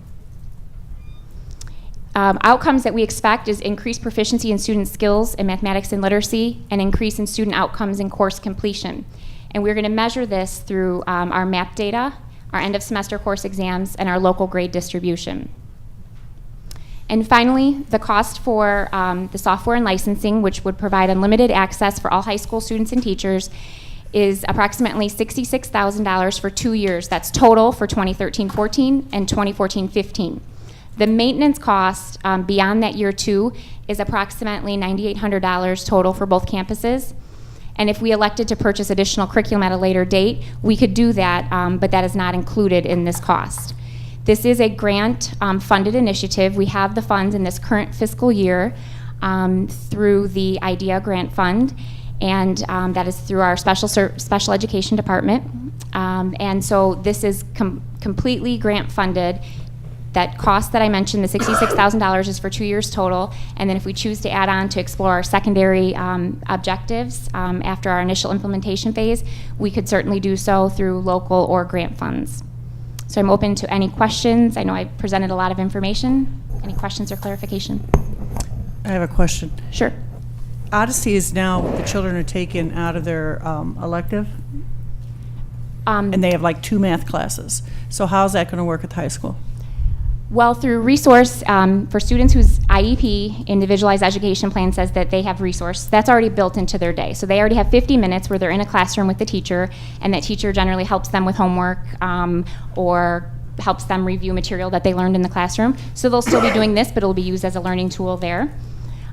Outcomes that we expect is increased proficiency in student skills in mathematics and literacy, and increase in student outcomes in course completion. And we're going to measure this through our MAP data, our end of semester course exams, and our local grade distribution. And finally, the cost for the software and licensing, which would provide unlimited access for all high school students and teachers, is approximately $66,000 for 2 years. That's total for 2013-14 and 2014-15. The maintenance cost beyond that year 2 is approximately $9,800 total for both campuses. And if we elected to purchase additional curriculum at a later date, we could do that, but that is not included in this cost. This is a grant-funded initiative. We have the funds in this current fiscal year through the IDEA Grant Fund, and that is through our special education department. And so this is completely grant-funded. That cost that I mentioned, the $66,000, is for 2 years total. And then if we choose to add on to explore our secondary objectives after our initial implementation phase, we could certainly do so through local or grant funds. So I'm open to any questions. I know I presented a lot of information. Any questions or clarification? I have a question. Sure. Odyssey is now, the children are taken out of their elective, and they have like 2 math classes. So how's that going to work at the high school? Well, through resource, for students whose IEP, Individualized Education Plan, says that they have resource, that's already built into their day. So they already have 50 minutes where they're in a classroom with the teacher, and that teacher generally helps them with homework or helps them review material that they learned in the classroom. So they'll still be doing this, but it'll be used as a learning tool there.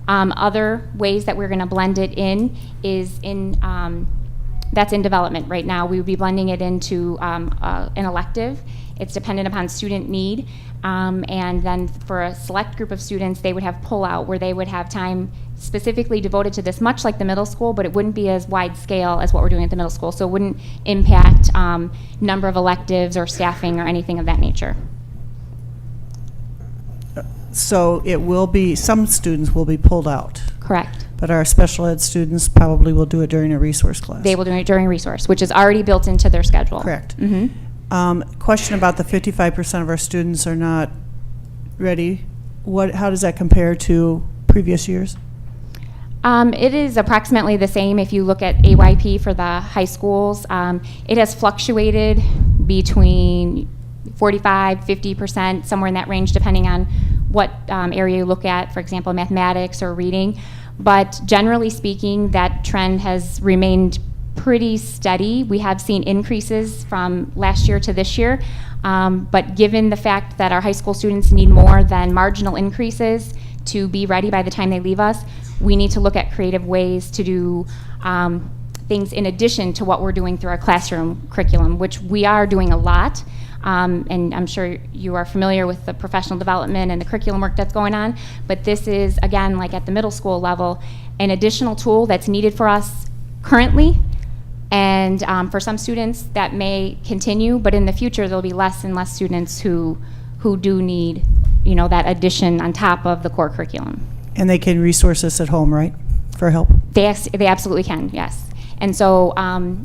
Other ways that we're going to blend it in is that's in development right now. We would be blending it into an elective. It's dependent upon student need. And then for a select group of students, they would have pull-out where they would have time specifically devoted to this, much like the middle school, but it wouldn't be as wide scale as what we're doing at the middle school. So it wouldn't impact number of electives or staffing or anything of that nature. So it will be, some students will be pulled out. Correct. But our special ed students probably will do it during a resource class. They will do it during resource, which is already built into their schedule. Correct. Mm-hmm. Question about the 55% of our students are not ready. How does that compare to previous years? It is approximately the same if you look at AYP for the high schools. It has fluctuated between 45, 50%, somewhere in that range, depending on what area you look at, for example, mathematics or reading. But generally speaking, that trend has remained pretty steady. We have seen increases from last year to this year, but given the fact that our high school students need more than marginal increases to be ready by the time they leave us, we need to look at creative ways to do things in addition to what we're doing through our classroom curriculum, which we are doing a lot. And I'm sure you are familiar with the professional development and the curriculum work that's going on, but this is, again, like at the middle school level, an additional tool that's needed for us currently. And for some students that may continue, but in the future there'll be less and less students who do need, that addition on top of the core curriculum. And they can resource us at home, right, for help? They absolutely can, yes. And so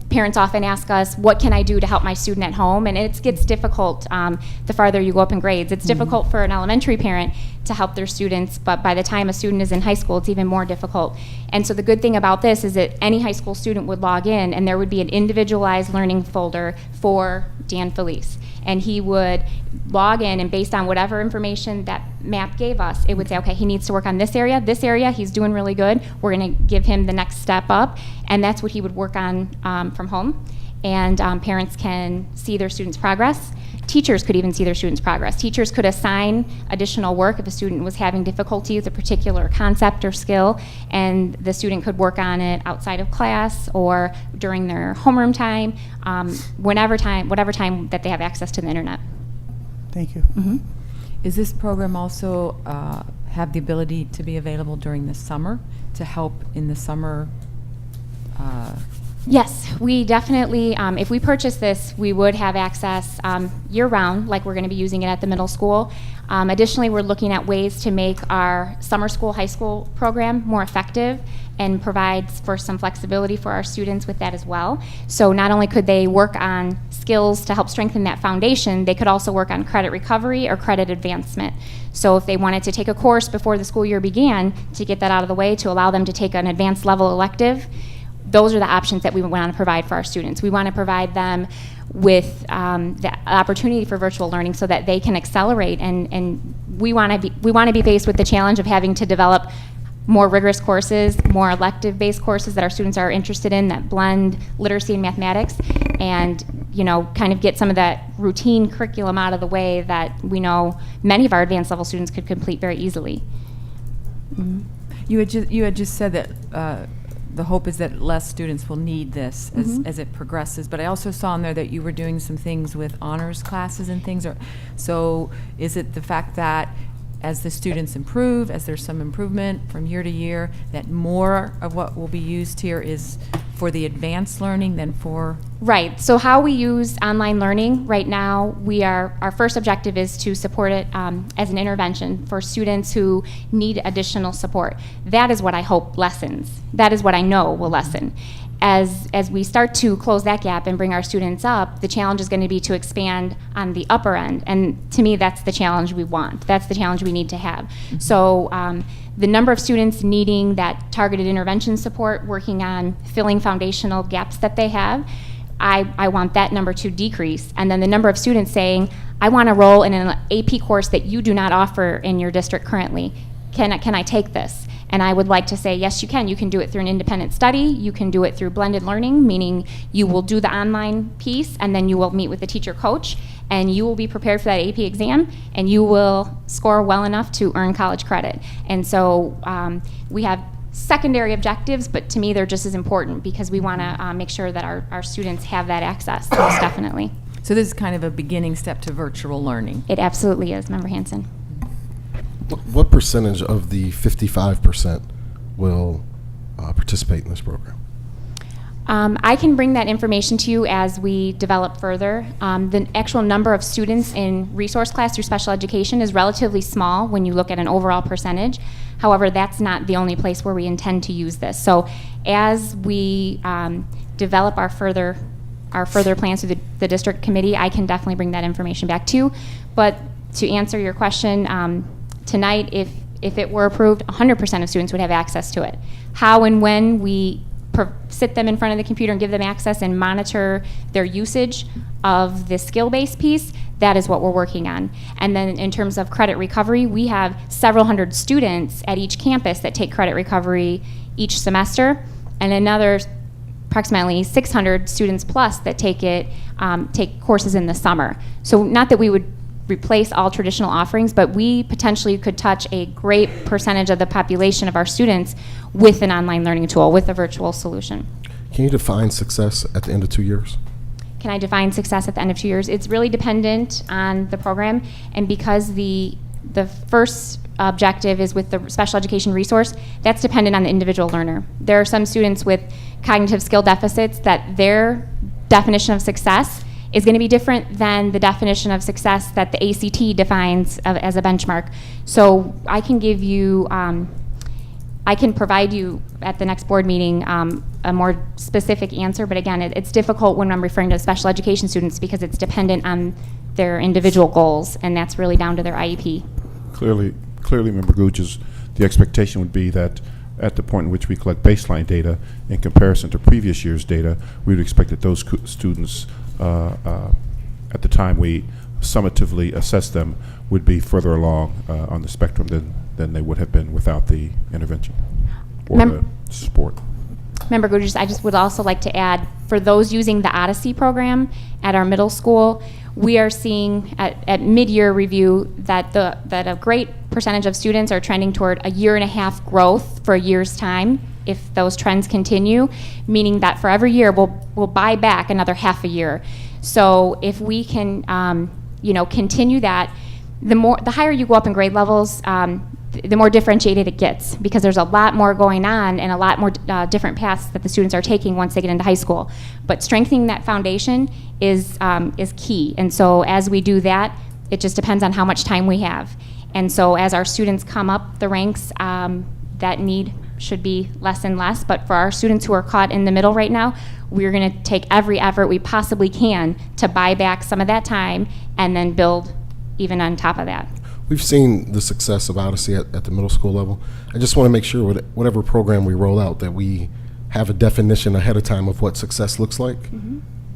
parents often ask us, what can I do to help my student at home? And it gets difficult the farther you go up in grades. It's difficult for an elementary parent to help their students, but by the time a student is in high school, it's even more difficult. And so the good thing about this is that any high school student would log in and there would be an individualized learning folder for Dan Felice. And he would log in, and based on whatever information that MAP gave us, it would say, okay, he needs to work on this area, he's doing really good, we're gonna give him the next step up, and that's what he would work on from home. And parents can see their students' progress. Teachers could even see their students' progress. Teachers could assign additional work if a student was having difficulty with a particular concept or skill, and the student could work on it outside of class or during their homeroom time, whatever time that they have access to the internet. Thank you. Mm-hmm. Is this program also have the ability to be available during the summer to help in the summer? Yes, we definitely, if we purchase this, we would have access year-round, like we're going to be using it at the middle school. Additionally, we're looking at ways to make our summer school, high school program more effective and provides for some flexibility for our students with that as well. So not only could they work on skills to help strengthen that foundation, they could also work on credit recovery or credit advancement. So if they wanted to take a course before the school year began to get that out of the way, to allow them to take an advanced level elective, those are the options that we want to provide for our students. We want to provide them with the opportunity for virtual learning so that they can accelerate, and we want to be faced with the challenge of having to develop more rigorous courses, more elective-based courses that our students are interested in that blend literacy and mathematics, and kind of get some of that routine curriculum out of the way that we know many of our advanced level students could complete very easily. Mm-hmm. You had just said that the hope is that less students will need this Mhm. as it progresses. But I also saw in there that you were doing some things with honors classes and things. So is it the fact that as the students improve, as there's some improvement from year to year, that more of what will be used here is for the advanced learning than for? Right. So how we use online learning right now, our first objective is to support it as an intervention for students who need additional support. That is what I hope lessens. That is what I know will lessen. As we start to close that gap and bring our students up, the challenge is going to be to expand on the upper end. And to me, that's the challenge we want. That's the challenge we need to have. So the number of students needing that targeted intervention support, working on filling foundational gaps that they have, I want that number to decrease. And then the number of students saying, I want to enroll in an AP course that you do not offer in your district currently. Can I take this? And I would like to say, yes, you can. You can do it through an independent study. You can do it through blended learning, meaning you will do the online piece and then you will meet with the teacher coach and you will be prepared for that AP exam and you will score well enough to earn college credit. And so we have secondary objectives, but to me they're just as important because we want to make sure that our students have that access, most definitely. So this is kind of a beginning step to virtual learning. It absolutely is, Member Hanson. What percentage of the 55% will participate in this program? I can bring that information to you as we develop further. The actual number of students in resource class through special education is relatively small when you look at an overall percentage. However, that's not the only place where we intend to use this. So as we develop our further plans through the district committee, I can definitely bring that information back to you. But to answer your question, tonight, if it were approved, 100% of students would have access to it. How and when we sit them in front of the computer and give them access and monitor their usage of the skill-based piece, that is what we're working on. And then in terms of credit recovery, we have several hundred students at each campus that take credit recovery each semester, and another approximately 600 students plus that take courses in the summer. So not that we would replace all traditional offerings, but we potentially could touch a great percentage of the population of our students with an online learning tool, with a virtual solution. Can you define success at the end of 2 years? Can I define success at the end of 2 years? It's really dependent on the program, and because the first objective is with the special education resource, that's dependent on the individual learner. There are some students with cognitive skill deficits that their definition of success is going to be different than the definition of success that the ACT defines as a benchmark. So I can give you, I can provide you at the next board meeting a more specific answer, but again, it's difficult when I'm referring to special education students because it's dependent on their individual goals, and that's really down to their IEP. Clearly, Member Googes, the expectation would be that at the point in which we collect baseline data in comparison to previous year's data, we would expect that those students at the time we summatively assess them would be further along on the spectrum than they would have been without the intervention or the support. Member Gugis, I just would also like to add, for those using the Odyssey program at our middle school, we are seeing at mid-year review that a great percentage of students are trending toward a 1.5 year growth for a year's time if those trends continue, meaning that for every year we'll buy back another half a year. So if we can continue that, the higher you go up in grade levels, the more differentiated it gets, because there's a lot more going on and a lot more different paths that the students are taking once they get into high school. But strengthening that foundation is key. And so as we do that, it just depends on how much time we have. And so as our students come up the ranks, that need should be less and less. But for our students who are caught in the middle right now, we're going to take every effort we possibly can to buy back some of that time and then build even on top of that. We've seen the success of Odyssey at the middle school level. I just want to make sure with whatever program we roll out that we have a definition ahead of time of what success looks like,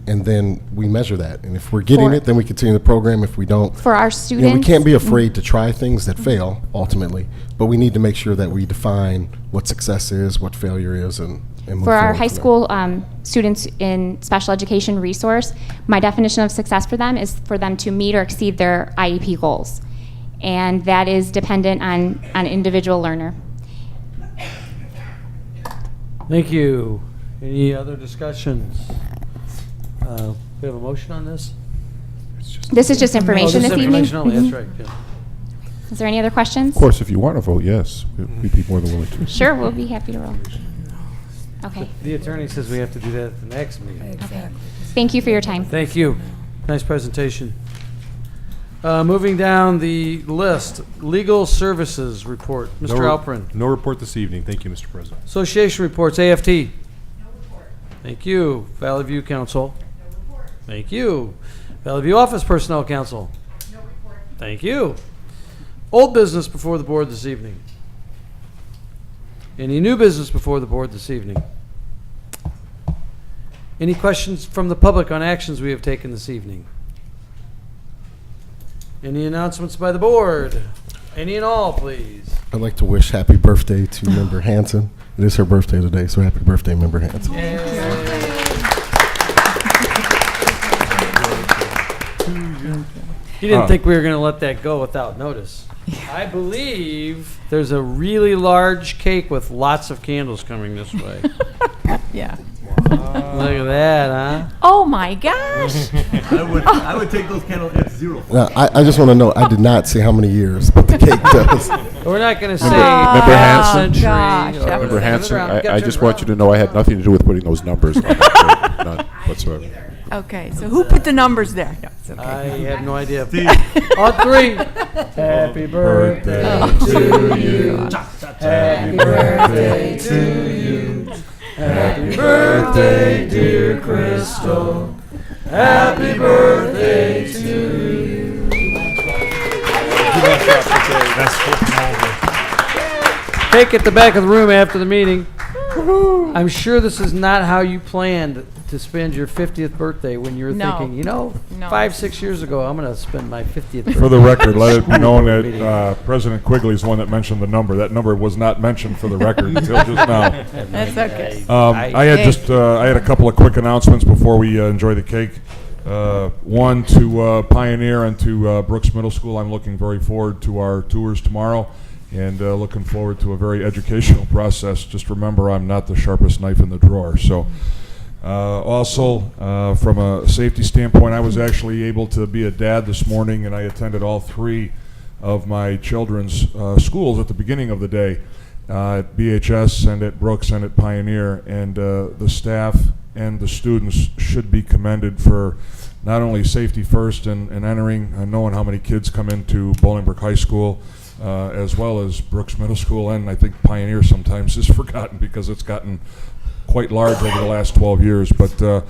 and then we measure that. And if we're getting it, then we continue the program. If we don't, for our students, we can't be afraid to try things that fail ultimately, but we need to make sure that we define what success is, what failure is, and move for our forward high from school students in special education resource, my definition of success for them is for them to meet or exceed their IEP goals. And that is dependent on individual learner. Thank you. Any other discussions? We have a motion on this? This is just information Oh, this evening? Information only, that's Mhm. right. Yeah. Is there any other questions? Of course, if you want to vote yes, we'd be more than willing to. Sure, we'll be happy to roll. Okay. The attorney says we have to do that at the next meeting. Thank you for your time. Thank you. Nice presentation. Moving down the list, legal services report. Mr. Alperin. No report this evening. Thank you, Mr. President. Association reports, AFT. No report. Thank you. Valley View Council. No report. Thank you. Valley View Office Personnel Council. No report. Thank you. Old business before the board this evening. Any new business before the board this evening? Any questions from the public on actions we have taken this evening? Any announcements by the board? Any and all, please. I'd like to wish happy birthday to Member Hanson. It is her birthday today, so happy birthday, Member Hanson. He didn't think we were going to let that go without notice. I believe there's a really large cake with lots of candles coming this way. Yeah. Look at that, huh? Oh my gosh. I would take those candles at 0. Now, I just want to know, I did not say how many years, but the cake does. We're not going to say Member half Hanson? century. or- Member Hanson, Turn around. I just want you to know I had nothing to do with putting those numbers on that cake. None whatsoever. Okay, so who put the numbers there? No, it's okay. I have no idea. On 3. Happy birthday to you. Happy birthday to you. Happy birthday, dear Crystal. Happy birthday to you. Cake at the back of the room after the meeting. I'm sure this is not how you planned to spend your 50th birthday when you were No. thinking, No. 5-6 years ago, I'm going to spend my 50th birthday. For the record, let it be known that President Quigley is the one that mentioned the number. That number was not mentioned for the record until just now. That's okay. I had a couple of quick announcements before we enjoy the cake. One to Pioneer and to Brooks Middle School. I'm looking very forward to our tours tomorrow and looking forward to a very educational process. Just remember, I'm not the sharpest knife in the drawer. So. Also, from a safety standpoint, I was actually able to be a dad this morning, and I attended all 3 of my children's schools at the beginning of the day, at BHS and at Brooks and at Pioneer, and the staff and the students should be commended for not only safety first and entering, knowing how many kids come into Bolingbrook High School, as well as Brooks Middle School, and I think Pioneer sometimes is forgotten because it's gotten quite large over the last 12 years, but the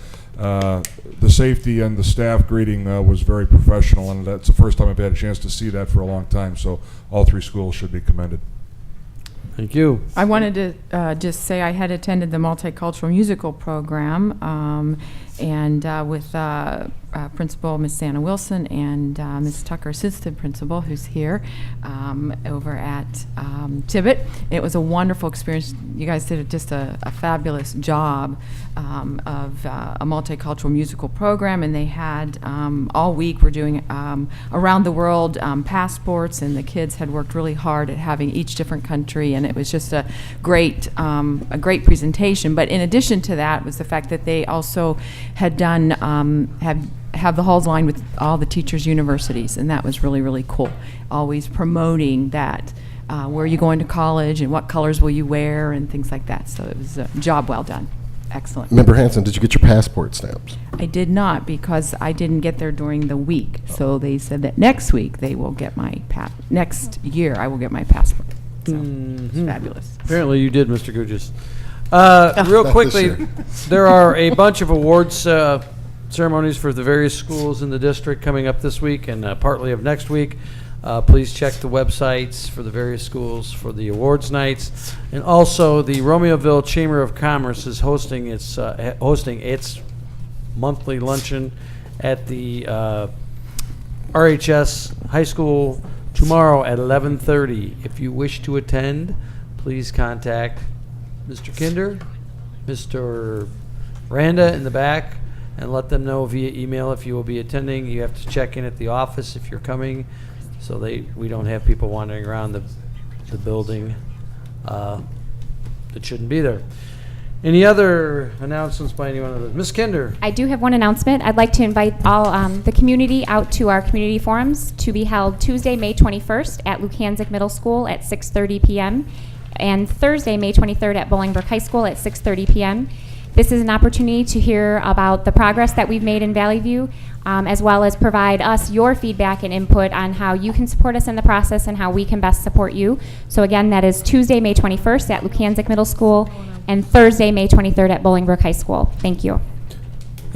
safety and the staff greeting was very professional, and that's the first time I've had a chance to see that for a long time, so all 3 schools should be commended. Thank you. I wanted to just say I had attended the multicultural musical program, and with Principal Miss Santa Wilson and Miss Tucker, assistant principal, who's here over at Tibbet. It was a wonderful experience. You guys did just a fabulous job of a multicultural musical program, and they had all week we're doing around the world passports, and the kids had worked really hard at having each different country, and it was just a great presentation. But in addition to that was the fact that they also had done have the halls lined with all the teachers' universities, and that was really, really cool. Always promoting that, where are you going to college and what colors will you wear and things like that. So it was a job well done. Excellent. Member Hanson, did you get your passport stamps? I did not, because I didn't get there during the week. So they said that next week they will get my next year I will get my passport. So it's fabulous. Apparently you did, Mr. Gugis. Real Not this quickly, year. there are a bunch of awards ceremonies for the various schools in the district coming up this week and partly of next week. Please check the websites for the various schools for the awards nights. And also, the Romeoville Chamber of Commerce is hosting its monthly luncheon at the RHS High School tomorrow at 11:30. If you wish to attend, please contact Mr. Kinder, Mr. Randa in the back, and let them know via email if you will be attending. You have to check in at the office if you're coming, so we don't have people wandering around the building that shouldn't be there. Any other announcements by anyone of the, Ms. Kinder? I do have one announcement. I'd like to invite all the community out to our community forums to be held Tuesday, May 21st at Lukanzik Middle School at 6:30 p.m. and Thursday, May 23rd at Bolingbrook High School at 6:30 p.m. This is an opportunity to hear about the progress that we've made in Valley View, as well as provide us your feedback and input on how you can support us in the process and how we can best support you. So again, that is Tuesday, May 21st at Lukanzik Middle School and Thursday, May 23rd at Bolingbrook High School. Thank you.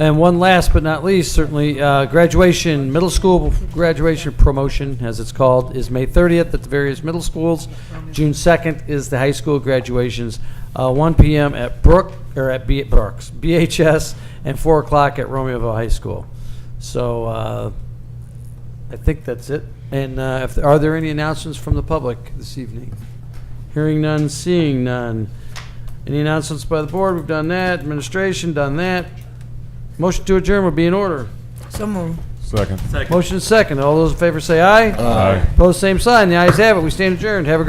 And one last but not least, certainly, graduation, middle school graduation promotion, as it's called, is May 30th at the various middle schools. June 2nd is the high school graduations, 1 p.m. at Brooks, BHS, and 4 o'clock at Romeoville High School. So I think that's it. And are there any announcements from the public this evening? Hearing none, seeing none. Any announcements by the board? We've done that. Administration, done that. Motion to adjourn will be in order. So moved. Second. Motion is second. All those in favor say aye. Aye. Opposed, same sign. The ayes have it. We stand adjourned. Have a great